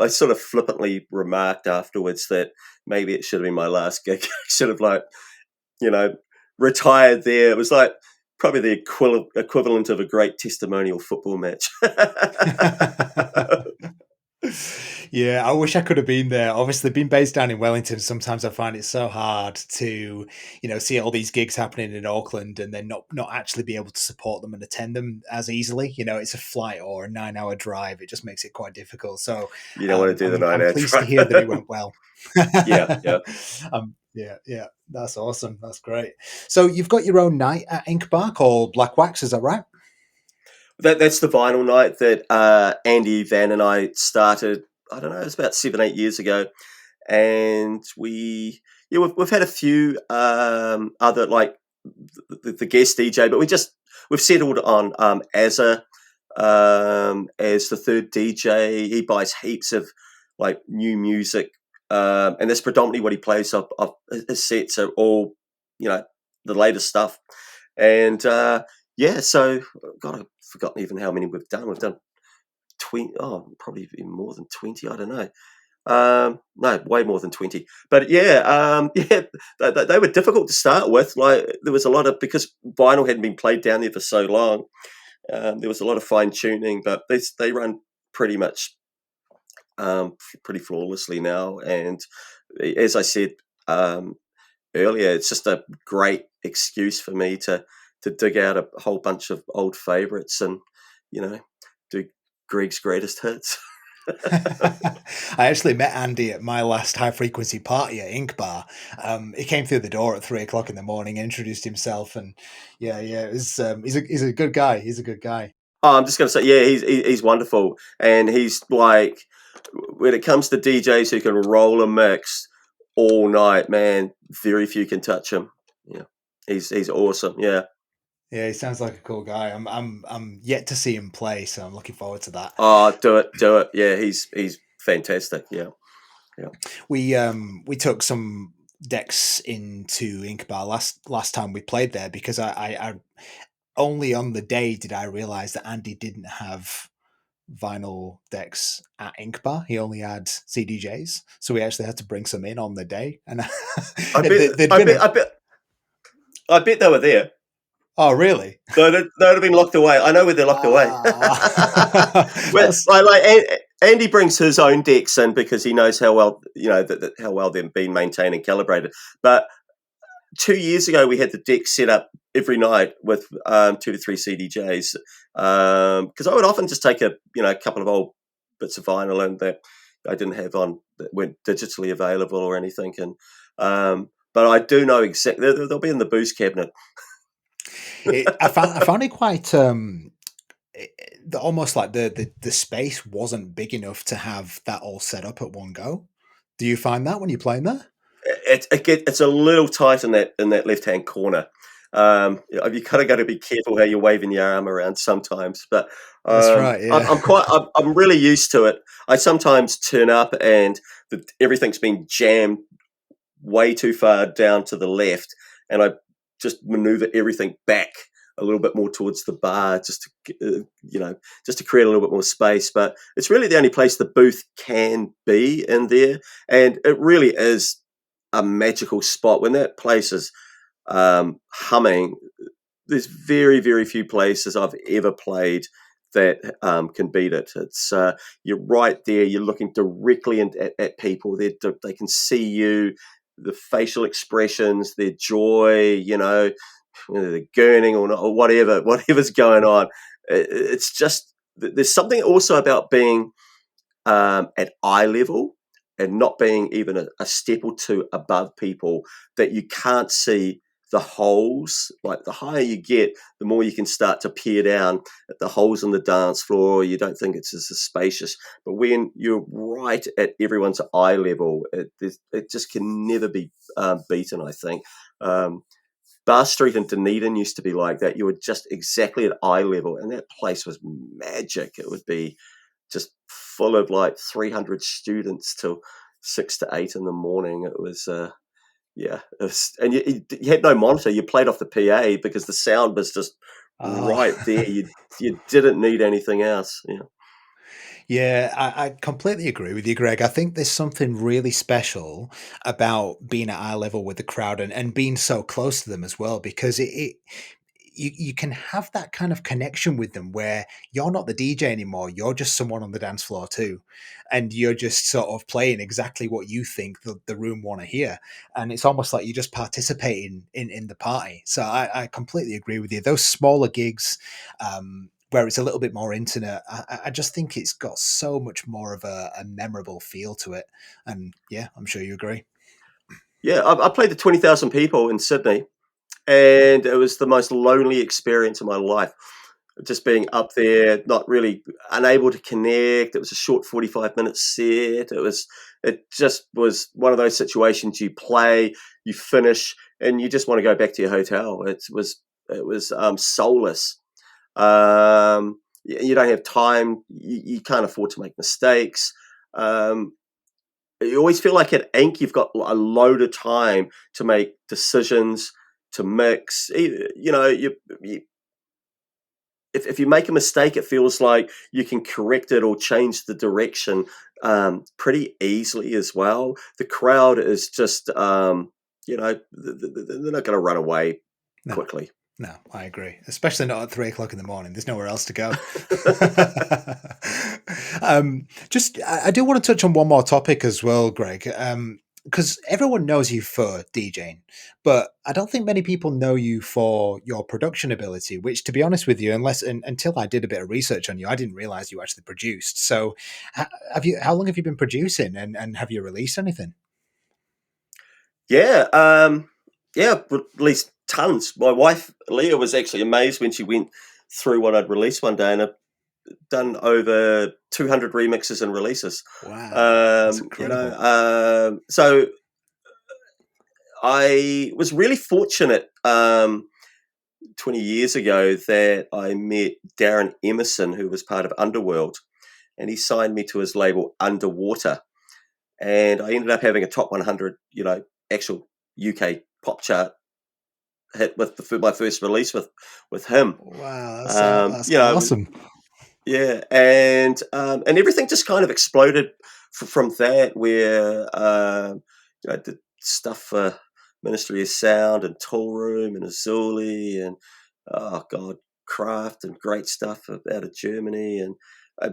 sort of flippantly remarked afterwards that maybe it should have been my last gig. I should have retired there. It was probably the equivalent of a great testimonial football match. Yeah, I wish I could have been there. Obviously, being based down in Wellington, sometimes I find it so hard to, see all these gigs happening in Auckland and then not actually be able to support them and attend them as easily. It's a flight or a 9-hour drive. It just makes it quite difficult. So you don't want to do the 9-hour I'm pleased to hear that it went well. Yeah. Yeah, that's awesome. That's great. So you've got your own night at Ink Bar called Black Wax, is that right? That's the vinyl night that Andy Van and I started. I don't know, it was about 7-8 years ago, and we've had a few other the guest DJ, but we've settled on Azza as the third DJ. He buys heaps of new music, and that's predominantly what he plays. His sets are all the latest stuff, and so God, I've forgotten even how many we've done. We've done 20, probably even more than 20. I don't know. No, way more than 20. But they were difficult to start with. There was a lot of, because vinyl hadn't been played down there for so long. There was a lot of fine tuning, but they run pretty much pretty flawlessly now. And as I said earlier, it's just a great excuse for me to dig out a whole bunch of old favorites and do Greg's greatest hits. I actually met Andy at my last high frequency party at Ink Bar. He came through the door at 3 o'clock in the morning, introduced himself, and it was, he's a good guy. He's a good guy. Oh, I'm just going to say, yeah, he's wonderful, and he's like, when it comes to DJs who can roll a mix all night, man, very few can touch him. Yeah, he's awesome. Yeah. Yeah, he sounds like a cool guy. I'm yet to see him play, so I'm looking forward to that. Oh, do it, do it. Yeah, he's fantastic. Yeah, yeah. We took some decks into Inkbar last time we played there because I only on the day did I realize that Andy didn't have vinyl decks at Inkbar. He only had CDJs, so we actually had to bring some in on the day. And I bet, they'd I been bet, I bet, I bet they were there. oh, really? They'd have been locked away. I know where they're locked away. Ah, Well, Andy brings his own decks in because he knows how well how well they've been maintained and calibrated. But 2 years ago, we had the deck set up every night with 2 to 3 CDJs because I would often just take a couple of old bits of vinyl and that I didn't have on that weren't digitally available or anything. And but I do know exactly they'll be in the booze cabinet. I found it quite almost like the space wasn't big enough to have that all set up at one go. Do you find that when you're playing there? It's a little tight in that left hand corner. You kind of got to be careful how you're waving your arm around sometimes. But That's right. Yeah. I'm really used to it. I sometimes turn up and everything's been jammed way too far down to the left, and I just maneuver everything back a little bit more towards the bar, just to just to create a little bit more space. But it's really the only place the booth can be in there, and it really is a magical spot when that place is humming. There's very, very few places I've ever played that can beat it. It's you're right there. You're looking directly at people. They can see you, the facial expressions, their joy. Whether they're gurning or not, or whatever's going on. It's just there's something also about being at eye level and not being even a step or two above people that you can't see the holes. Like the higher you get, the more you can start to peer down at the holes in the dance floor. You don't think it's as spacious, but when you're right at everyone's eye level, it just can never be beaten. I think. Bar Street in Dunedin used to be like that. You were just exactly at eye level, and that place was magic. It would be just full of like 300 students till 6 to 8 in the morning. It was, and you had no monitor. You played off the PA because the sound was just right there. You didn't need anything else. Yeah. Yeah, I completely agree with you, Greg. I think there's something really special about being at eye level with the crowd and being so close to them as well, because you can have that kind of connection with them where you're not the DJ anymore. You're just someone on the dance floor too. And you're just sort of playing exactly what you think the room want to hear. And it's almost like you're just participating in the party. So I completely agree with you. Those smaller gigs, where it's a little bit more intimate, I just think it's got so much more of a memorable feel to it. And yeah, I'm sure you agree. Yeah, I played to 20,000 people in Sydney, and it was the most lonely experience of my life. Just being up there, not really unable to connect. It was a short 45-minute set. It just was one of those situations you play, you finish, and you just want to go back to your hotel. It was soulless. You don't have time. You can't afford to make mistakes. Um, you always feel like at Ink, you've got a load of time to make decisions, to mix. If you make a mistake, it feels like you can correct it or change the direction pretty easily as well. The crowd is just, they're not going to run away No. quickly. No, I agree. Especially not at 3 o'clock in the morning. There's nowhere else to go. I do want to touch on one more topic as well, Greg. Because everyone knows you for DJing, but I don't think many people know you for your production ability. Which, to be honest with you, until I did a bit of research on you, I didn't realize you actually produced. So, have you? How long have you been producing, and have you released anything? Yeah, at least tons. My wife Leah was actually amazed when she went through what I'd released one day, and I've done over 200 remixes and releases. Wow, that's incredible. So I was really fortunate 20 years ago that I met Darren Emerson, who was part of Underworld, and he signed me to his label Underwater. And I ended up having a top 100, actual UK pop chart hit with my first release with him. Wow, that's You know, awesome. yeah, and everything just kind of exploded from that. Where I did stuff for Ministry of Sound and Tool Room and Azuli and oh god, Kraft and great stuff out of Germany, and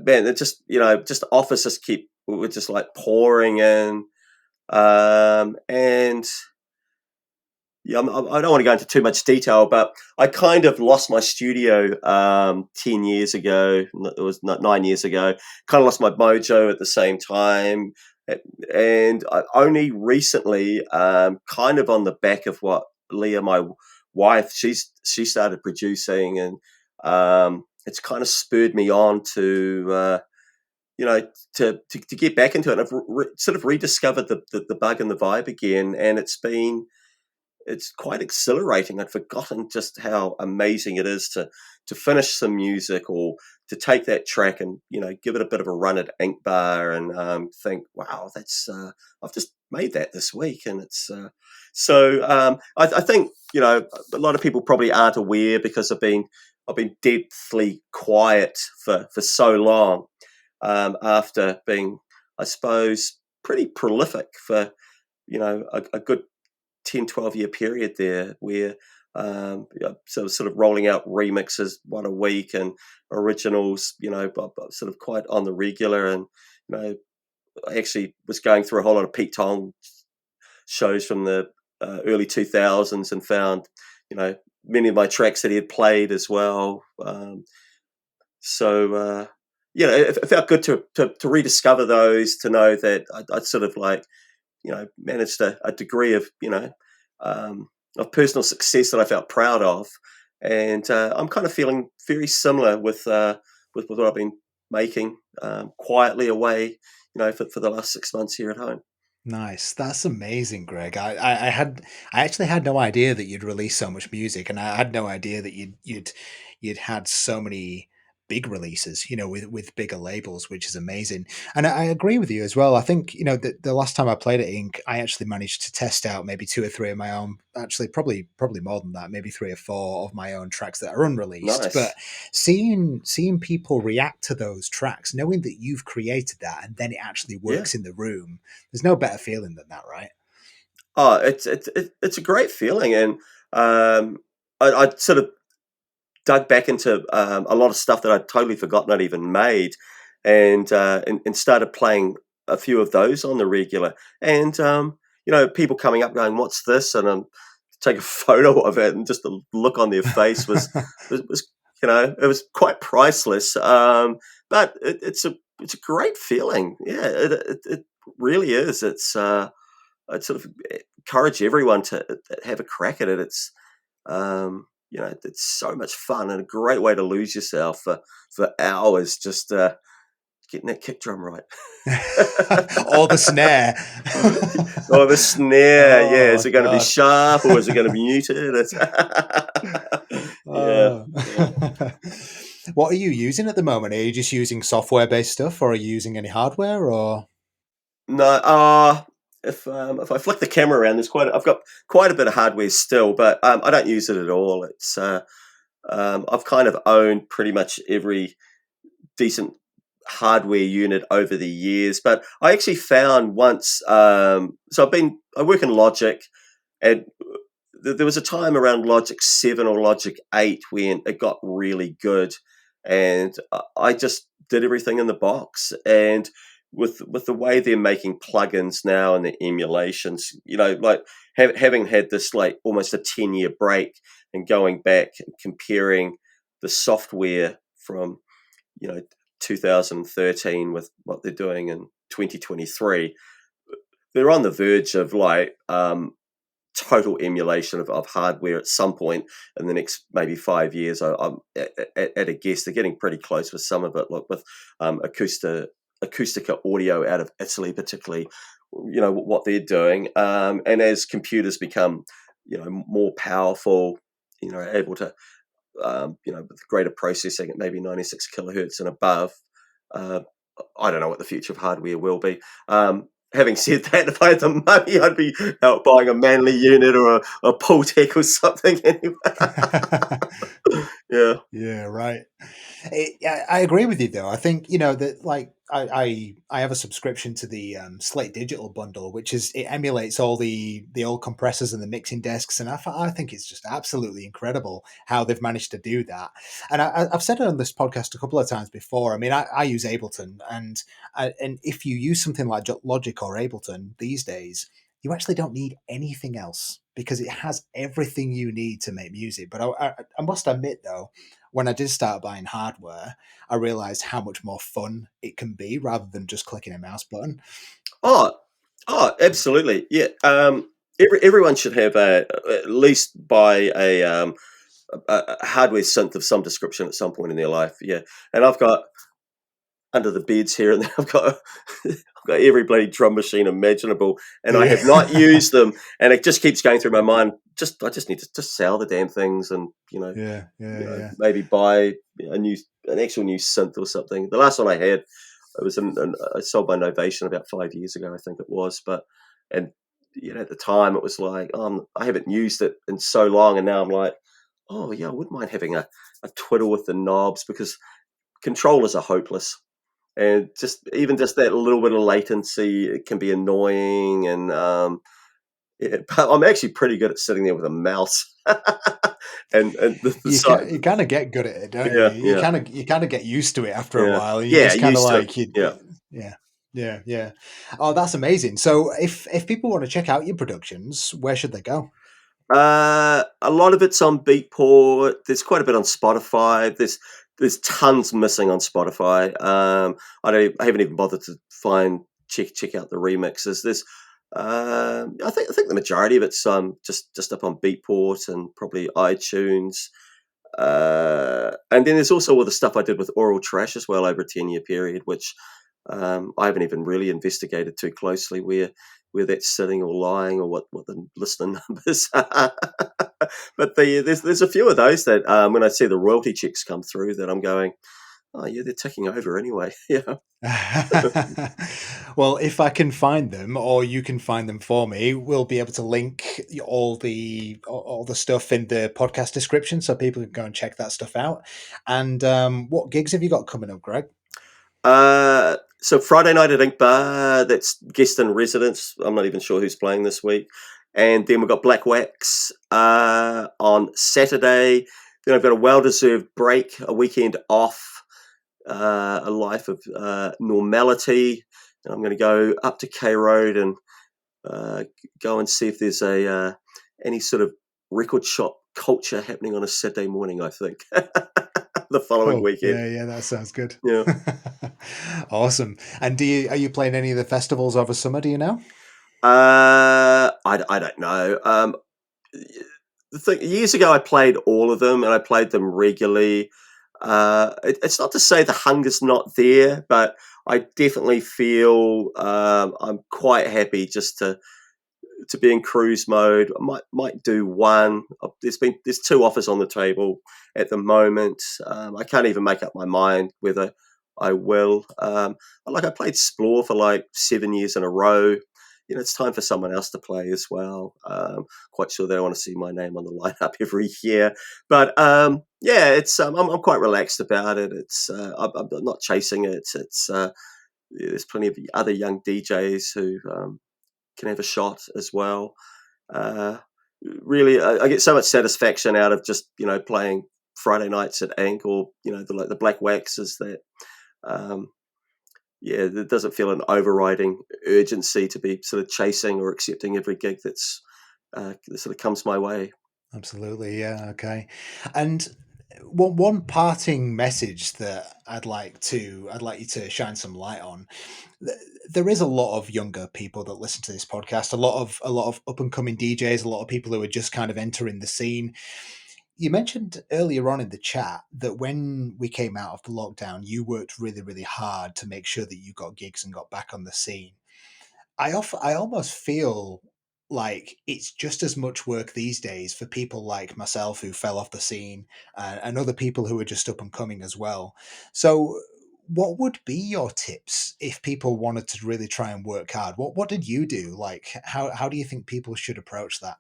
man, it just just offers just keep were just like pouring in, and yeah, I don't want to go into too much detail, but I kind of lost my studio 10 years ago. It was 9 years ago. Kind of lost my mojo at the same time. And I only recently, kind of on the back of what Leah, my wife, she started producing, and it's kind of spurred me on to, to get back into it. And I've sort of rediscovered the bug and the vibe again. And it's quite exhilarating. I'd forgotten just how amazing it is to finish some music or to take that track and give it a bit of a run at Ink Bar and think, wow, that's I've just made that this week, and it's I think a lot of people probably aren't aware because I've been deathly quiet for so long after being, I suppose, pretty prolific for a good 10-12 year period there where so sort of rolling out remixes one a week and originals, but sort of quite on the regular. And I actually was going through a whole lot of Pete Tong shows from the early 2000s and found many of my tracks that he had played as well. It felt good to rediscover those, to know that I'd sort of like managed a degree of personal success that I felt proud of, and I'm kind of feeling very similar with what I've been making quietly away, for the last 6 months here at home. Nice. That's amazing, Greg. I actually had no idea that you'd released so much music, and I had no idea that you'd had so many big releases, with bigger labels, which is amazing. And I agree with you as well. I think, the last time I played at Inc., I actually managed to test out maybe two or three of my own, actually probably more than that, maybe three or four of my own tracks that are unreleased. But Nice. seeing people react to those tracks, knowing that you've created that and then it actually Yeah. works in the room, there's no better feeling than that, right? Oh, it's a great feeling, and I sort of dug back into a lot of stuff that I'd totally forgotten I'd even made, and started playing a few of those on the regular. And people coming up going, "What's this?" And take a photo of it, and just the look on their face was it was quite priceless. But it's a great feeling. Yeah, it really is. I'd sort of encourage everyone to have a crack at it. It's so much fun and a great way to lose yourself for hours, just getting that kick drum right. Or the snare. Or the snare, yeah. Oh Is my it going to be god. sharp or is it going to be muted? Yeah, Uh, yeah. what are you using at the moment? Are you just using software based stuff, or are you using any hardware, or? No, if I flick the camera around, I've got quite a bit of hardware still, but I don't use it at all. It's I've kind of owned pretty much every decent hardware unit over the years, but I actually found once. So I work in Logic, and there was a time around Logic 7 or Logic 8 when it got really good, and I just did everything in the box. And with the way they're making plugins now and the emulations, like having had this like almost a 10-year break and going back and comparing the software from you know 2013 with what they're doing in 2023, they're on the verge of like total emulation of hardware at some point in the next maybe 5 years. I'm at a guess. They're getting pretty close with some of it. Look, with Acoustica Audio out of Italy, particularly, what they're doing. And as computers become, more powerful, able to, with greater processing at maybe 96 kilohertz and above, I don't know what the future of hardware will be. Having said that, if I had the money, I'd be out buying a Manly unit or a Pultec or something anyway. Yeah. Yeah, right. I agree with you though. I think that like I have a subscription to the Slate Digital bundle, which it emulates all the old compressors and the mixing desks, and I think it's just absolutely incredible how they've managed to do that. And I've said it on this podcast a couple of times before. I mean, I use Ableton, and if you use something like Logic or Ableton these days, you actually don't need anything else because it has everything you need to make music. But I must admit though, when I did start buying hardware, I realized how much more fun it can be rather than just clicking a mouse button. Oh, absolutely. Yeah. Everyone should have at least buy a hardware synth of some description at some point in their life. Yeah. And I've got under the beds here and there, I've got every bloody drum machine imaginable, and I have not used them, and it just keeps going through my mind. I just need to just sell the damn things, and maybe buy an actual new synth or something. The last one I had, it was I sold my Novation about 5 years ago, I think it was, and at the time it was like, I haven't used it in so long, and now I'm like, oh yeah, I wouldn't mind having a twiddle with the knobs, because controllers are hopeless. And just that little bit of latency, it can be annoying. And but I'm actually pretty good at sitting there with a mouse. and you kind of get good at it, don't you? You kind of get used to it after a while. And you just kind of like yeah. Oh, that's amazing. So if people want to check out your productions, where should they go? A lot of it's on Beatport. There's quite a bit on Spotify. There's tons missing on Spotify. I haven't even bothered to check out the remixes. There's I think the majority of it's just up on Beatport and probably iTunes. And then there's also all the stuff I did with Oral Trash as well over a 10-year period, which I haven't even really investigated too closely where that's sitting or lying, or what the listener numbers are. But there's a few of those that when I see the royalty checks come through, that I'm going, oh yeah, they're ticking over anyway. Yeah. Well, if I can find them, or you can find them for me, we'll be able to link all the stuff in the podcast description, so people can go and check that stuff out. And what gigs have you got coming up, Greg? So Friday night at Ink Bar, that's guest in residence. I'm not even sure who's playing this week. And then we've got Black Wax on Saturday. Then I've got a well-deserved break, a weekend off, a life of normality. And I'm going to go up to K Road and go and see if there's any sort of record shop culture happening on a Saturday morning, I think. The following weekend. Yeah, that sounds good. Yeah. Awesome. And are you playing any of the festivals over summer, do you know? I don't know. The thing, years ago I played all of them, and I played them regularly. It's not to say the hunger's not there, but I definitely feel I'm quite happy just to be in cruise mode. I might do one. There's two offers on the table at the moment. I can't even make up my mind whether I will. I played Splore for like 7 years in a row. It's time for someone else to play as well. Quite sure they want to see my name on the lineup every year. But it's I'm quite relaxed about it. It's I'm not chasing it. It's there's plenty of other young DJs who can have a shot as well. Really, I get so much satisfaction out of just playing Friday nights at Ink, or the Black Wax is that. There doesn't feel an overriding urgency to be sort of chasing or accepting every gig that sort of comes my way. Absolutely, yeah, okay. And one parting message that I'd like you to shine some light on. There is a lot of younger people that listen to this podcast, a lot of up and coming DJs, a lot of people who are just kind of entering the scene. You mentioned earlier on in the chat that when we came out of the lockdown, you worked really, really hard to make sure that you got gigs and got back on the scene. I almost feel like it's just as much work these days for people like myself who fell off the scene, and other people who are just up and coming as well. So, what would be your tips if people wanted to really try and work hard? What did you do? Like, how do you think people should approach that?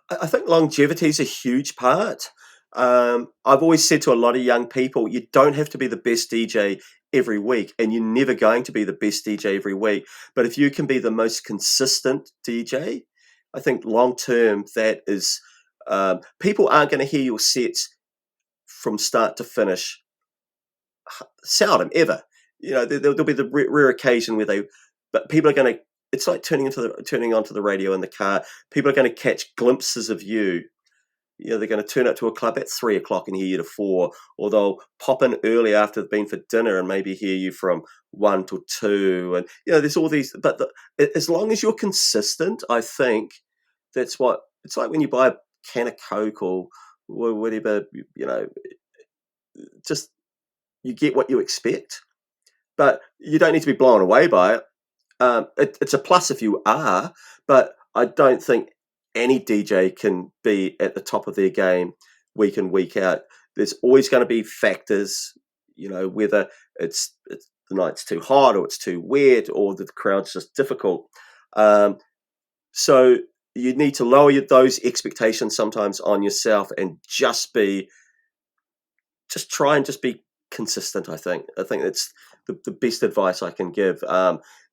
I think longevity is a huge part. I've always said to a lot of young people, you don't have to be the best DJ every week, and you're never going to be the best DJ every week. But if you can be the most consistent DJ, I think long term that is, people aren't going to hear your sets from start to finish. Seldom ever. There'll be the rare occasion where but people are going to. It's like turning onto the radio in the car. People are going to catch glimpses of you. They're going to turn up to a club at 3 o'clock and hear you to 4, or they'll pop in early after they've been for dinner and maybe hear you from 1 till 2. And there's all these. But as long as you're consistent, I think that's what it's like when you buy a can of Coke or whatever. Just you get what you expect, but you don't need to be blown away by it. It's a plus if you are, but I don't think any DJ can be at the top of their game week in, week out. There's always going to be factors, whether it's the night's too hot or it's too wet or the crowd's just difficult. So you need to lower those expectations sometimes on yourself and just try and just be consistent. I think that's the best advice I can give.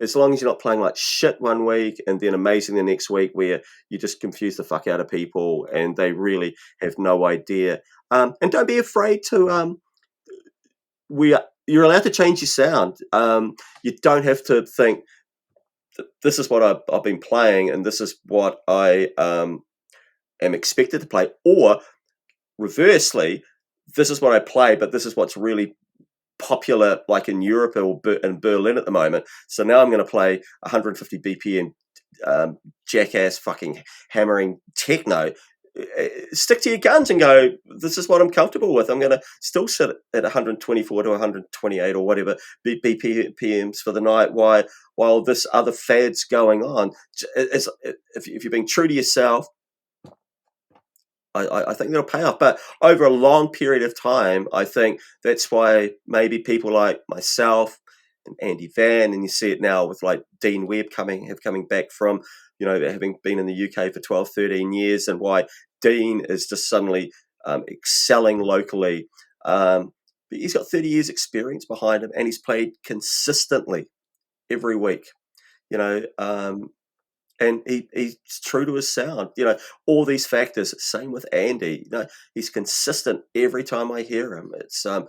As long as you're not playing like shit one week and then amazing the next week, where you just confuse the fuck out of people and they really have no idea. And don't be afraid to. You're allowed to change your sound. You don't have to think this is what I've been playing and this is what I am expected to play, or reversely, this is what I play, but this is what's really popular, like in Europe or in Berlin at the moment. So now I'm going to play 150 BPM jackass fucking hammering techno. Stick to your guns and go, this is what I'm comfortable with. I'm going to still sit at 124 to 128 or whatever BPMs for the night while this other fad's going on. If you're being true to yourself, I think that'll pay off. But over a long period of time, I think that's why maybe people like myself and Andy Van, and you see it now with like Dean Webb coming back from, having been in the UK for 12, 13 years, and why Dean is just suddenly excelling locally. But he's got 30 years experience behind him and he's played consistently every week, and he's true to his sound. All these factors. Same with Andy. He's consistent every time I hear him. It's I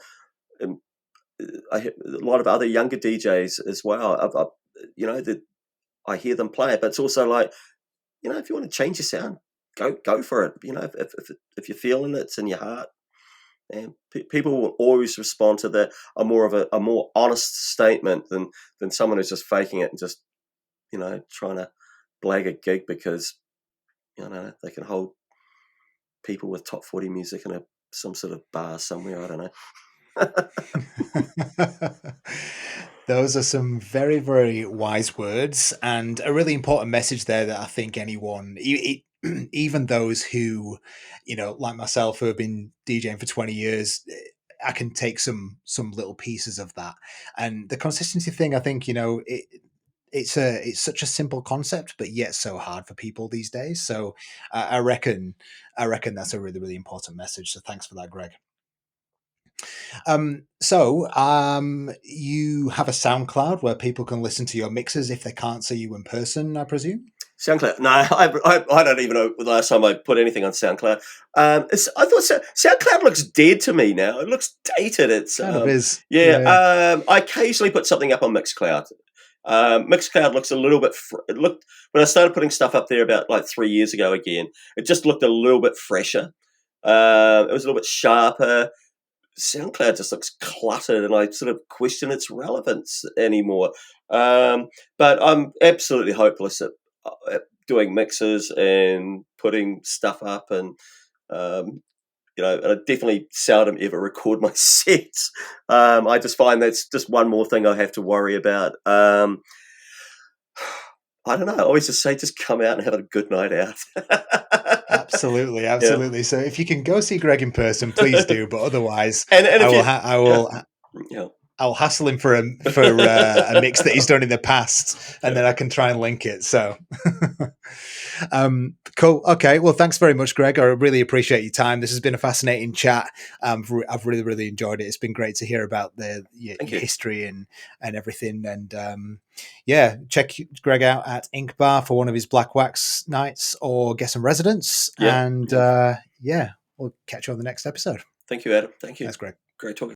hear a lot of other younger DJs as well. That I hear them play it, but it's also like, if you want to change your sound, go for it. If you're feeling it, it's in your heart. And people will always respond to a more honest statement than someone who's just faking it and just trying to blag a gig because they can hold people with top 40 music in some sort of bar somewhere. I don't know. Those are some very, very wise words and a really important message there that I think anyone, even those who, like myself, who have been DJing for 20 years, I can take some little pieces of that. And the consistency thing, I think, it's such a simple concept, but yet so hard for people these days. So I reckon that's a really, really important message. So thanks for that, Greg. You have a SoundCloud where people can listen to your mixes if they can't see you in person, I presume? SoundCloud? No, I don't even know the last time I put anything on SoundCloud. I thought SoundCloud looks dead to me now. It looks dated. It's kind of is. Yeah. I occasionally put something up on Mixcloud. Mixcloud looks a little bit. It looked when I started putting stuff up there about like 3 years ago. Again, it just looked a little bit fresher. It was a little bit sharper. SoundCloud just looks cluttered, and I sort of question its relevance anymore. But I'm absolutely hopeless at doing mixes and putting stuff up, and and I definitely seldom ever record my sets. I just find that's just one more thing I have to worry about. I don't know. I always just say, just come out and have a good night out. Absolutely, Yeah. absolutely. So if you can go see Greg in person, please do. But otherwise, And I if will, you, I will, yeah, I'll hassle him for a mix that he's done in the past, and then I can try and link it. So, cool. Okay. Well, thanks very much, Greg. I really appreciate your time. This has been a fascinating chat. I've really, really enjoyed it. It's been great to hear about your thank you. history and everything. And yeah, check Greg out at Ink Bar for one of his Black Wax nights, or get some residence. Yeah, And yeah, we'll catch you on the next episode. Thank you, Adam. Thank you. That's great. Great talking.